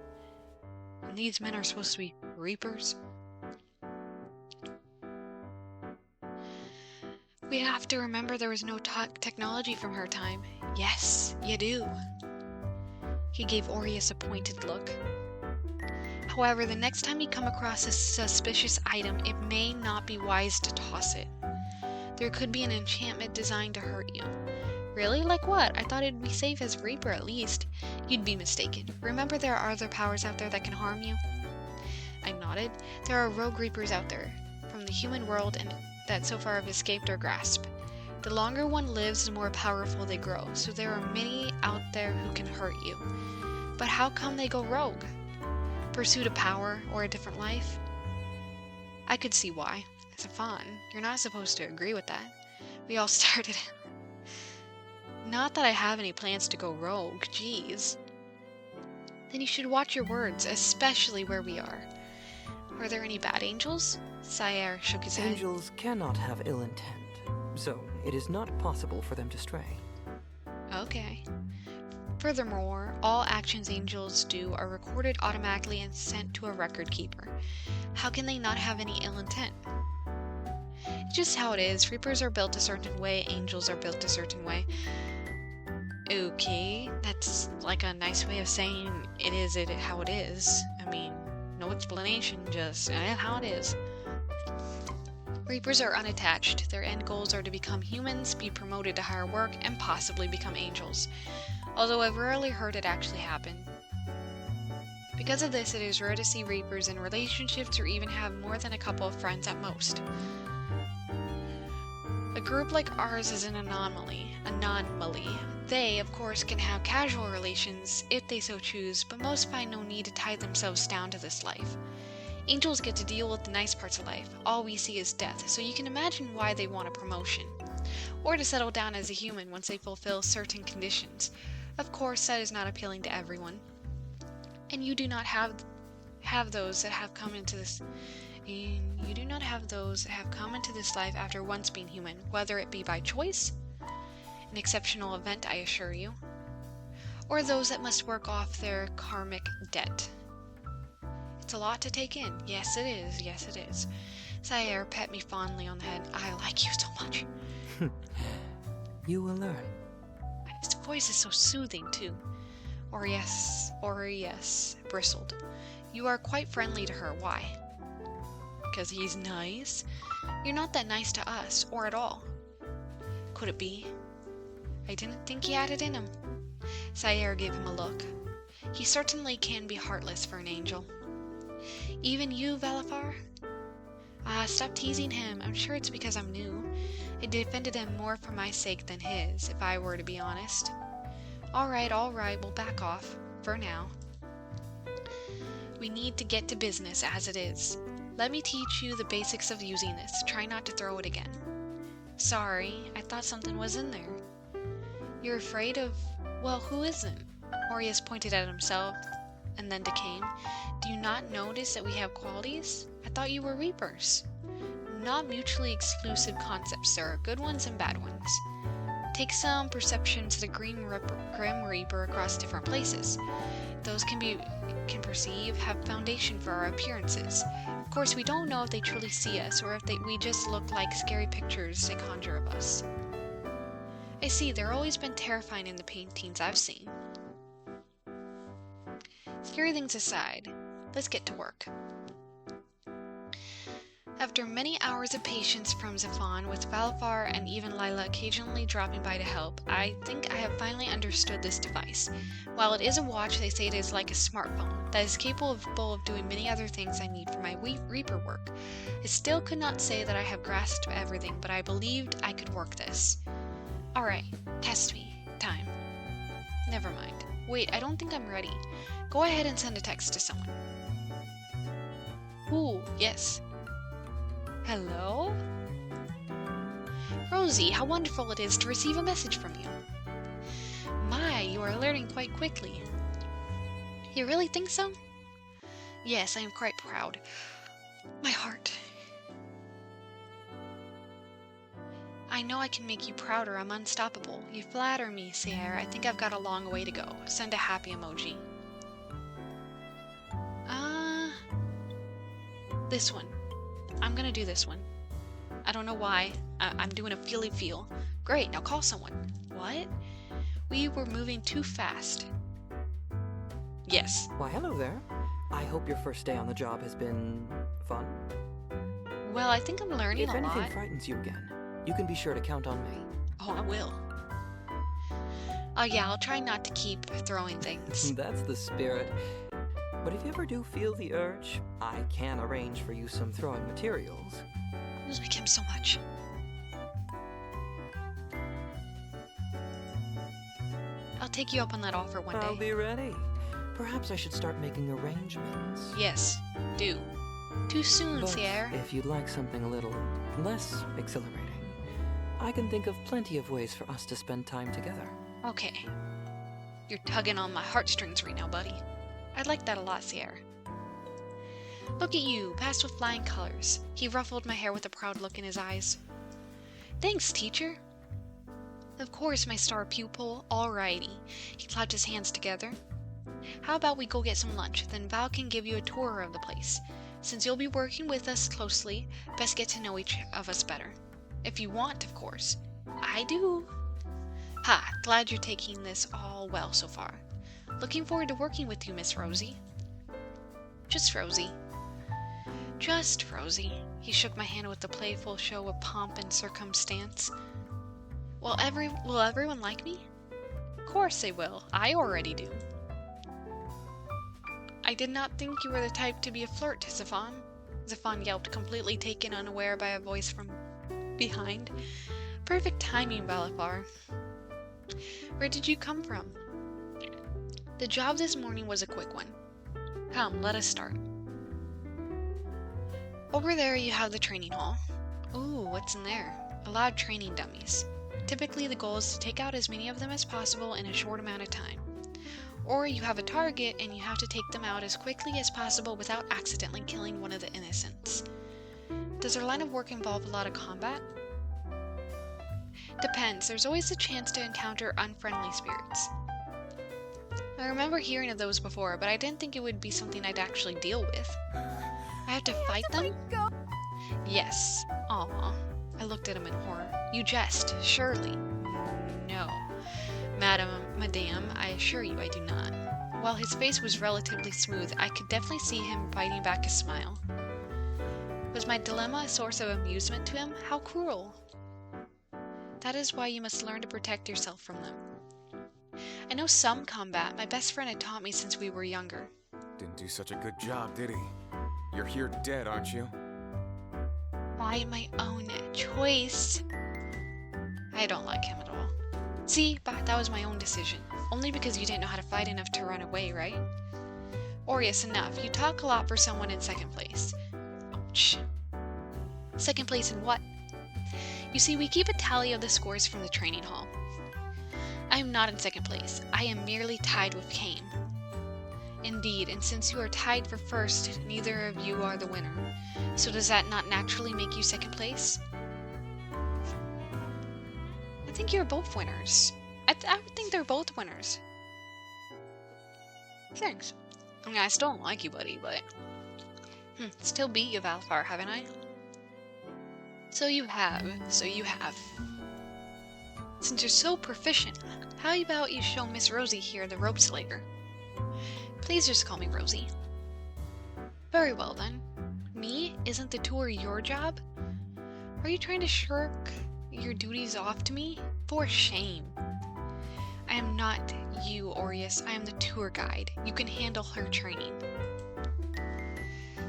Speaker 1: And these men are supposed to be Reapers? We have to remember there was no technology from her time. Yes, you do. He gave Aureus a pointed look. However, the next time you come across a suspicious item, it may not be wise to toss it. There could be an enchantment designed to hurt you. Really? Like what? I thought it'd be safe as Reaper at least. You'd be mistaken. Remember there are other powers out there that can harm you? I nodded. There are rogue Reapers out there, from the human world, and that so far have escaped our grasp. The longer one lives, the more powerful they grow, so there are many out there who can hurt you. But how come they go rogue? Pursuit of power or a different life? I could see why. It's fun. You're not supposed to agree with that. We all started. Not that I have any plans to go rogue, jeez. Then you should watch your words, especially where we are. Are there any bad angels? Sire shook his head.
Speaker 5: Angels cannot have ill intent, so it is not possible for them to stray.
Speaker 1: Okay. Furthermore, all actions angels do are recorded automatically and sent to a record keeper. How can they not have any ill intent? It's just how it is. Reapers are built a certain way, angels are built a certain way. Okay, that's like a nice way of saying how it is. I mean, no explanation, just how it is. Reapers are unattached. Their end goals are to become humans, be promoted to higher work, and possibly become angels. Although I've rarely heard it actually happen. Because of this, it is rare to see Reapers in relationships or even have more than a couple of friends at most. A group like ours is an anomaly. They, of course, can have casual relations if they so choose, but most find no need to tie themselves down to this life. Angels get to deal with the nice parts of life. All we see is death, so you can imagine why they want a promotion. Or to settle down as a human once they fulfill certain conditions. Of course, that is not appealing to everyone. And you do not have those that have come into this life after once being human, whether it be by choice, an exceptional event, I assure you, or those that must work off their karmic debt. It's a lot to take in. Yes, it is. Yes, it is. Sire pet me fondly on the head. I like you so much.
Speaker 5: You will learn.
Speaker 1: His voice is so soothing, too. Aries bristled. You are quite friendly to her. Why? Because he's nice? You're not that nice to us, or at all. Could it be? I didn't think he had it in him. Sire gave him a look. He certainly can be heartless for an angel. Even you, Valafar? Stop teasing him. I'm sure it's because I'm new. I defended him more for my sake than his, if I were to be honest. All right, we'll back off. For now. We need to get to business as it is. Let me teach you the basics of using this. Try not to throw it again. Sorry, I thought something was in there. You're afraid of... Well, who isn't? Aries pointed at himself and then to Kane. Do you not notice that we have qualities? I thought you were Reapers. Not mutually exclusive concepts. There are good ones and bad ones. Take some perception to the Grim Reaper across different places. Those can perceive, have foundation for our appearances. Of course, we don't know if they truly see us or if we just look like scary pictures they conjure of us. I see, they've always been terrifying in the paintings I've seen. Scary things aside, let's get to work. After many hours of patience from Zafon, with Valafar and even Lila occasionally dropping by to help, I think I have finally understood this device. While it is a watch, they say it is like a smartphone that is capable of doing many other things I need for my Reaper work. I still could not say that I have grasped everything, but I believed I could work this. Alright, test me. Time. Never mind. Wait, I don't think I'm ready. Go ahead and send a text to someone. Ooh, yes. Hello? Rosie, how wonderful it is to receive a message from you. My, you are learning quite quickly. You really think so? Yes, I am quite proud. My heart. I know I can make you prouder. I'm unstoppable. You flatter me, Sierra. I think I've got a long way to go. Send a happy emoji. This one. I'm gonna do this one. I don't know why. I'm doing a feely feel. Great, now call someone. What? We were moving too fast. Yes.
Speaker 5: Why, hello there. I hope your first day on the job has been fun.
Speaker 1: Well, I think I'm learning a lot.
Speaker 5: If anything frightens you again, you can be sure to count on me.
Speaker 1: Oh, I will. Yeah, I'll try not to keep throwing things.
Speaker 5: That's the spirit. But if you ever do feel the urge, I can arrange for you some throwing materials.
Speaker 1: I like him so much. I'll take you up on that offer one day.
Speaker 5: I'll be ready. Perhaps I should start making arrangements.
Speaker 1: Yes, do. Too soon,
Speaker 5: But
Speaker 1: Sierra.
Speaker 5: if you'd like something a little less exhilarating, I can think of plenty of ways for us to spend time together.
Speaker 1: Okay. You're tugging on my heartstrings right now, buddy. I'd like that a lot, Sierra. Look at you, passed with flying colors. He ruffled my hair with a proud look in his eyes. Thanks, teacher. Of course, my star pupil. Alrighty. He clapped his hands together. How about we go get some lunch, then Val can give you a tour of the place. Since you'll be working with us closely, best get to know each of us better. If you want, of course. I do. Ha, glad you're taking this all well so far. Looking forward to working with you, Miss Rosie. Just Rosie. Just Rosie. He shook my hand with a playful show of pomp and circumstance. Will everyone like me? Of course they will. I already do. I did not think you were the type to be a flirt, Zafon. Zafon yelped, completely taken unaware by a voice from behind. Perfect timing, Valafar. Where did you come from? The job this morning was a quick one. Come, let us start. Over there you have the training hall. Ooh, what's in there? A lot of training dummies. Typically the goal is to take out as many of them as possible in a short amount of time. Or you have a target and you have to take them out as quickly as possible without accidentally killing one of the innocents. Does our line of work involve a lot of combat? Depends. There's always a chance to encounter unfriendly spirits. I remember hearing of those before, but I didn't think it would be something I'd actually deal with. I have to fight them? Yes. Aw. I looked at him in horror. You jest, surely. No. Madame, I assure you I do not. While his face was relatively smooth, I could definitely see him biting back a smile. Was my dilemma a source of amusement to him? How cruel! That is why you must learn to protect yourself from them. I know some combat. My best friend had taught me since we were younger.
Speaker 9: Didn't do such a good job, did he? You're here dead, aren't you?
Speaker 1: By my own choice. I don't like him at all. See, but that was my own decision. Only because you didn't know how to fight enough to run away, right? Aries, enough. You talk a lot for someone in second place. Ouch. Second place in what? You see, we keep a tally of the scores from the training hall. I am not in second place. I am merely tied with Kane. Indeed, and since you are tied for first, neither of you are the winner. So does that not naturally make you second place? I think you're both winners. I would think they're both winners. Thanks. I mean, I still don't like you, buddy, but... still beat you, Valfar, haven't I? So you have. Since you're so proficient, how about you show Miss Rosie here the ropes later? Please just call me Rosie. Very well then. Me? Isn't the tour your job? Are you trying to shirk your duties off to me? For shame. I am not you, Aries. I am the tour guide. You can handle her training.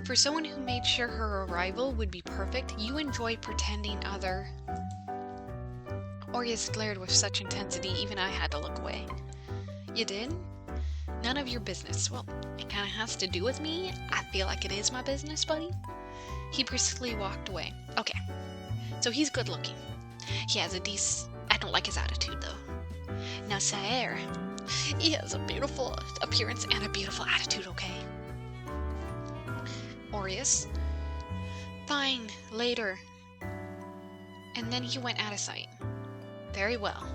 Speaker 1: For someone who made sure her arrival would be perfect, you enjoy pretending other... Aries glared with such intensity, even I had to look away. You did? None of your business. Well, it kinda has to do with me. I feel like it is my business, buddy. He briskly walked away. Okay, so he's good looking. He has a I don't like his attitude, though. Now, Saer, he has a beautiful appearance and a beautiful attitude, okay? Aries. Fine, later. And then he went out of sight. Very well.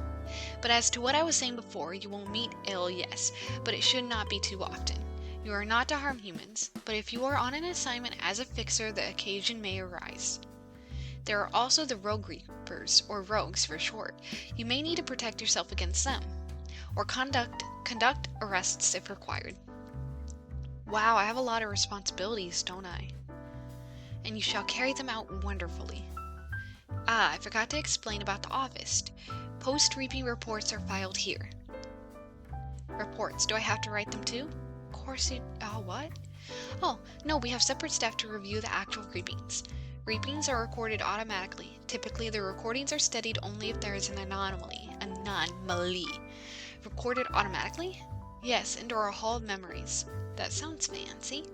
Speaker 1: But as to what I was saying before, you will meet ill, yes, but it should not be too often. You are not to harm humans, but if you are on an assignment as a fixer, the occasion may arise. There are also the rogue reapers, or rogues for short. You may need to protect yourself against them, or conduct arrests if required. Wow, I have a lot of responsibilities, don't I? And you shall carry them out wonderfully. Ah, I forgot to explain about the office. Post-reaping reports are filed here. Reports, do I have to write them too? Of course you... what? Oh, no, we have separate staff to review the actual reapings. Reapings are recorded automatically. Typically, the recordings are studied only if there is an anomaly. Recorded automatically? Yes, into our Hall of Memories. That sounds fancy.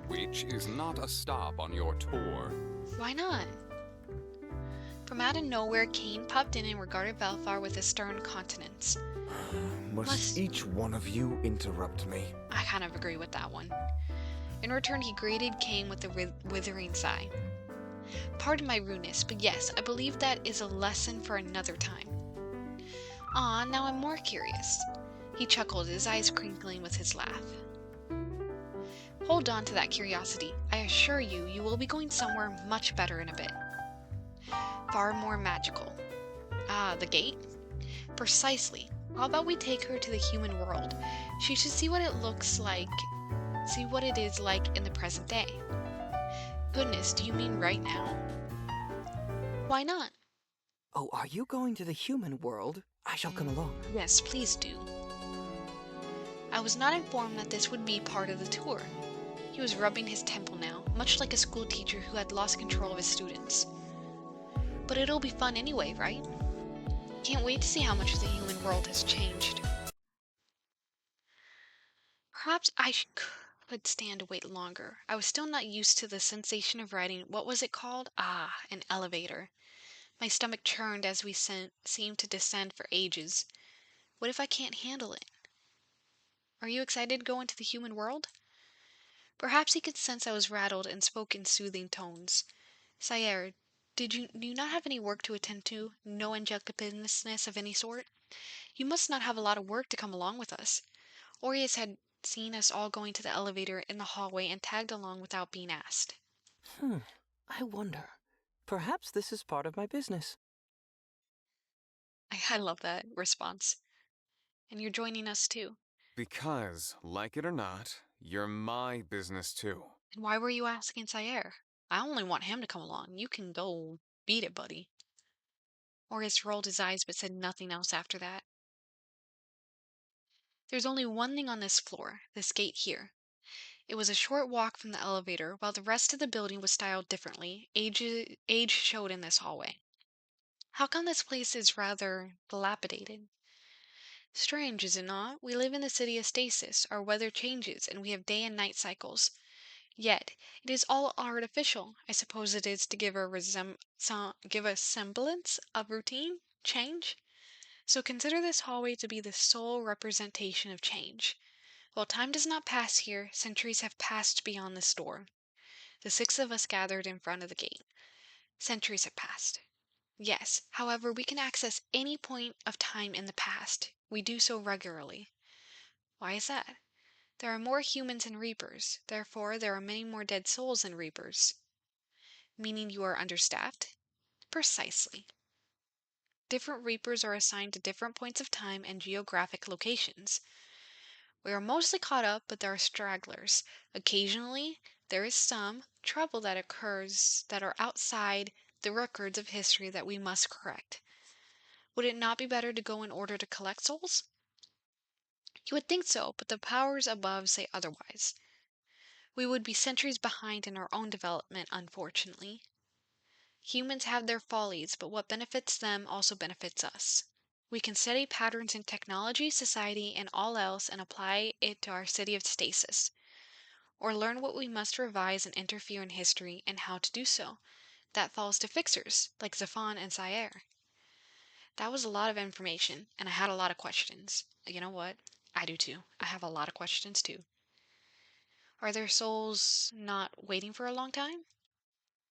Speaker 6: Which is not a stop on your tour.
Speaker 1: Why not? From out of nowhere, Kane popped in and regarded Valfar with a stern countenance.
Speaker 7: Must each one of you interrupt me?
Speaker 1: I kind of agree with that one. In return, he greeted Kane with a withering sigh. Pardon my rudeness, but yes, I believe that is a lesson for another time. Ah, now I'm more curious. He chuckled, his eyes crinkling with his laugh. Hold on to that curiosity. I assure you, you will be going somewhere much better in a bit. Far more magical. Ah, the gate? Precisely. How about we take her to the human world? She should see what it looks like, see what it is like in the present day. Goodness, do you mean right now? Why not?
Speaker 5: Oh, are you going to the human world? I shall come along.
Speaker 1: Yes, please do. I was not informed that this would be part of the tour. He was rubbing his temple now, much like a school teacher who had lost control of his students. But it'll be fun anyway, right? Can't wait to see how much the human world has changed. Perhaps I could stand to wait longer. I was still not used to the sensation of riding, what was it called? Ah, an elevator. My stomach churned as we seemed to descend for ages. What if I can't handle it? Are you excited to go into the human world? Perhaps he could sense I was rattled and spoke in soothing tones. Sire, do you not have any work to attend to? No angelic business of any sort? You must not have a lot of work to come along with us. Aries had seen us all going to the elevator in the hallway and tagged along without being asked.
Speaker 5: I wonder. Perhaps this is part of my business.
Speaker 1: I love that response. And you're joining us too.
Speaker 9: Because, like it or not, you're my business too.
Speaker 1: And why were you asking Sire? I only want him to come along. You can go beat it, buddy. Aries rolled his eyes but said nothing else after that. There's only one thing on this floor, this gate here. It was a short walk from the elevator, while the rest of the building was styled differently. Age showed in this hallway. How come this place is rather dilapidated? Strange, is it not? We live in the city of stasis. Our weather changes, and we have day and night cycles. Yet, it is all artificial. I suppose it is to give a semblance of routine, change. So consider this hallway to be the sole representation of change. While time does not pass here, centuries have passed beyond this door. The 6 of us gathered in front of the gate. Centuries have passed. Yes, however, we can access any point of time in the past. We do so regularly. Why is that? There are more humans than Reapers, therefore there are many more dead souls than Reapers. Meaning you are understaffed? Precisely. Different Reapers are assigned to different points of time and geographic locations. We are mostly caught up, but there are stragglers. Occasionally, there is some trouble that occurs that are outside the records of history that we must correct. Would it not be better to go in order to collect souls? You would think so, but the powers above say otherwise. We would be centuries behind in our own development, unfortunately. Humans have their follies, but what benefits them also benefits us. We can study patterns in technology, society, and all else and apply it to our city of stasis. Or learn what we must revise and interfere in history and how to do so. That falls to fixers, like Zafon and Sire. That was a lot of information, and I had a lot of questions. You know what? I do too. I have a lot of questions too. Are their souls not waiting for a long time?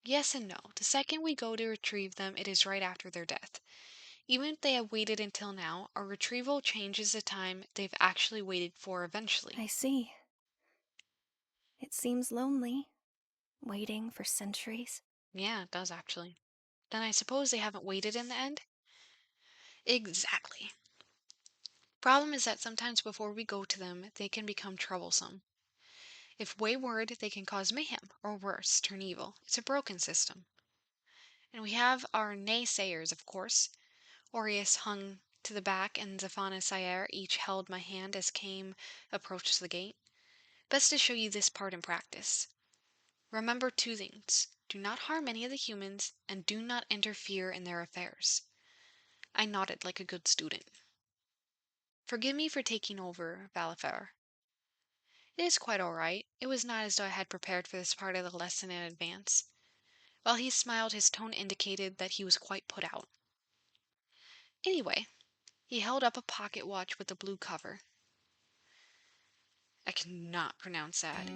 Speaker 1: Yes and no. The second we go to retrieve them, it is right after their death. Even if they have waited until now, our retrieval changes the time they've actually waited for eventually.
Speaker 2: I see. It seems lonely, waiting for centuries.
Speaker 1: Yeah, it does actually. Then I suppose they haven't waited in the end? Exactly. Problem is that sometimes before we go to them, they can become troublesome. If wayward, they can cause mayhem, or worse, turn evil. It's a broken system. And we have our naysayers, of course. Aureus hung to the back, and Zafan and Sire each held my hand as Kame approached the gate. Best to show you this part in practice. Remember 2 things. Do not harm any of the humans, and do not interfere in their affairs. I nodded like a good student. Forgive me for taking over, Valifer. It is quite all right. It was not as though I had prepared for this part of the lesson in advance. While he smiled, his tone indicated that he was quite put out. Anyway, he held up a pocket watch with a blue cover. I cannot pronounce that.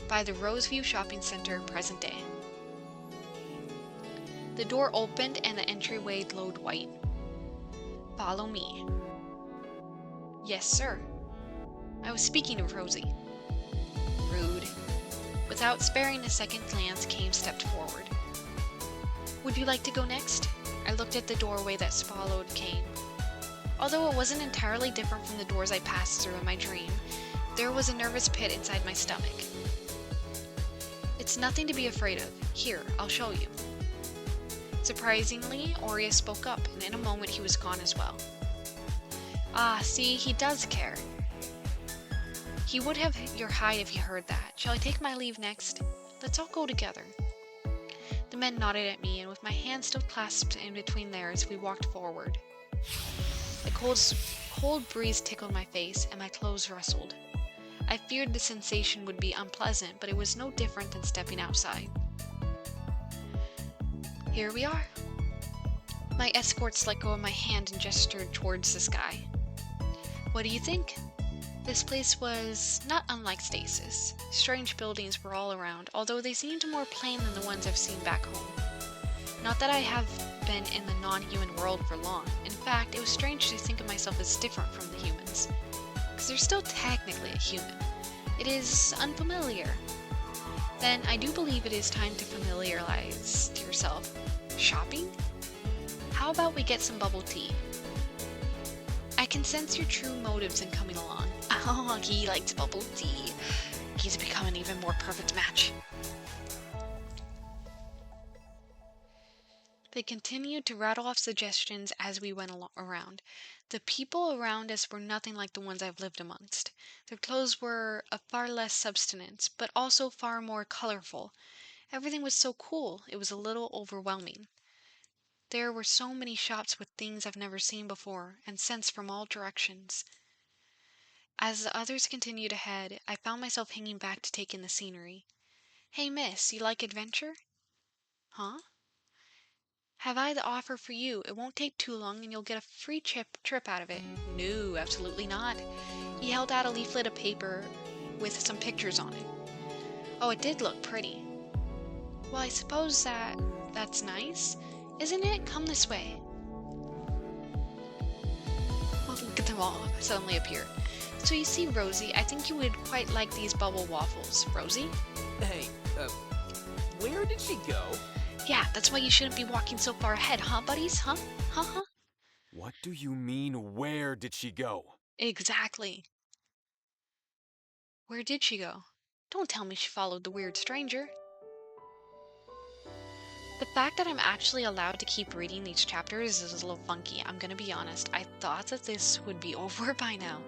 Speaker 1: By the Roseview Shopping Center, present day. The door opened and the entryway glowed white. Follow me. Yes, sir. I was speaking of Rosie. Rude. Without sparing a second glance, Kame stepped forward. Would you like to go next? I looked at the doorway that followed Kame. Although it wasn't entirely different from the doors I passed through in my dream, there was a nervous pit inside my stomach. It's nothing to be afraid of. Here, I'll show you. Surprisingly, Aureus spoke up, and in a moment he was gone as well. Ah, see, he does care. He would have your hide if he heard that. Shall I take my leave next? Let's all go together. The men nodded at me, and with my hand still clasped in between theirs, we walked forward. A cold breeze tickled my face, and my clothes rustled. I feared the sensation would be unpleasant, but it was no different than stepping outside. Here we are. My escorts let go of my hand and gestured towards the sky. What do you think? This place was not unlike stasis. Strange buildings were all around, although they seemed more plain than the ones I've seen back home. Not that I have been in the non-human world for long. In fact, it was strange to think of myself as different from the humans. Because they're still technically a human. It is unfamiliar. Then I do believe it is time to familiarize yourself. Shopping? How about we get some bubble tea? can sense your true motives in coming along. Oh, he likes bubble tea. He's become an even more perfect match. They continued to rattle off suggestions as we went around. The people around us were nothing like the ones I've lived amongst. Their clothes were of far less substance, but also far more colorful. Everything was so cool, it was a little overwhelming. There were so many shops with things I've never seen before, and scents from all directions. As the others continued ahead, I found myself hanging back to take in the scenery. Hey miss, you like adventure? Huh? Have I the offer for you? It won't take too long and you'll get a free trip out of it. No, absolutely not. He held out a leaflet of paper with some pictures on it. Oh, it did look pretty. Well, I suppose that's nice, isn't it? Come this way. Oh, look at them all suddenly appear. So you see, Rosie, I think you would quite like these bubble waffles. Rosie?
Speaker 8: Hey, where did she go?
Speaker 1: Yeah, that's why you shouldn't be walking so far ahead, huh, buddies? Huh? Huh?
Speaker 9: What do you mean, where did she go?
Speaker 1: Exactly. Where did she go? Don't tell me she followed the weird stranger. The fact that I'm actually allowed to keep reading these chapters is a little funky, I'm gonna be honest. I thought that this would be over by now.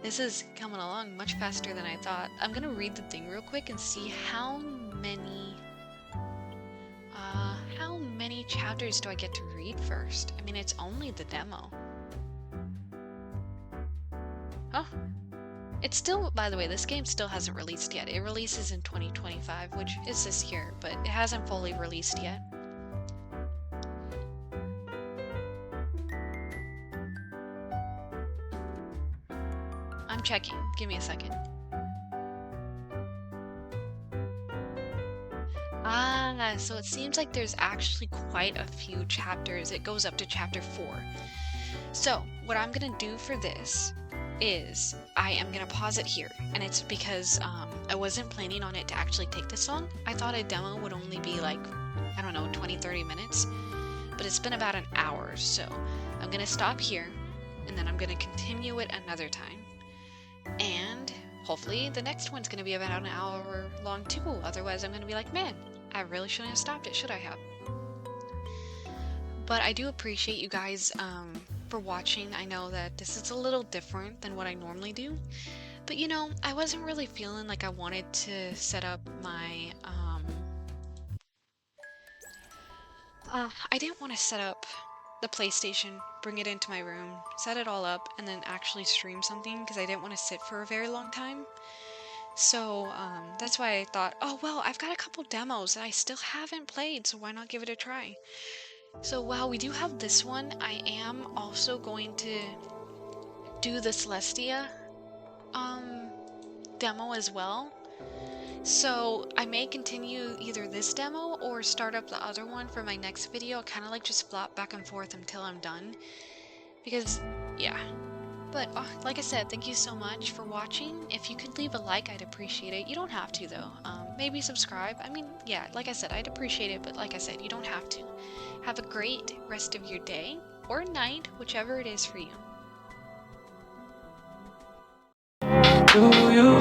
Speaker 1: This is coming along much faster than I thought. I'm gonna read the thing real quick and see how many chapters do I get to read first? I mean, it's only the demo. Oh. It's still, by the way, this game still hasn't released yet. It releases in 2025, which is this year, but it hasn't fully released yet. I'm checking. Give me a second. So it seems like there's actually quite a few chapters. It goes up to chapter 4. So, what I'm gonna do for this is I am gonna pause it here, and it's because I wasn't planning on it to actually take this long. I thought a demo would only be like, I don't know, 20-30 minutes, but it's been about an hour, so I'm gonna stop here, and then I'm gonna continue it another time, and hopefully the next one's gonna be about an hour long too. Otherwise I'm gonna be like, man, I really shouldn't have stopped it, should I have? But I do appreciate you guys for watching. I know that this is a little different than what I normally do, but you know, I wasn't really feeling like I wanted to set up my I didn't want to set up the PlayStation, bring it into my room, set it all up, and then actually stream something because I didn't want to sit for a very long time. So that's why I thought, oh well, I've got a couple demos that I still haven't played, so why not give it a try? So while we do have this one, I am also going to do the Celestia demo as well. So I may continue either this demo or start up the other one for my next video. Kind of like just flop back and forth until I'm done. Because, yeah. But like I said, thank you so much for watching. If you could leave a like, I'd appreciate it. You don't have to though. Maybe subscribe. I mean, yeah, like I said, I'd appreciate it, but like I said, you don't have to. Have a great rest of your day or night, whichever it is for you.
Speaker 5: Do you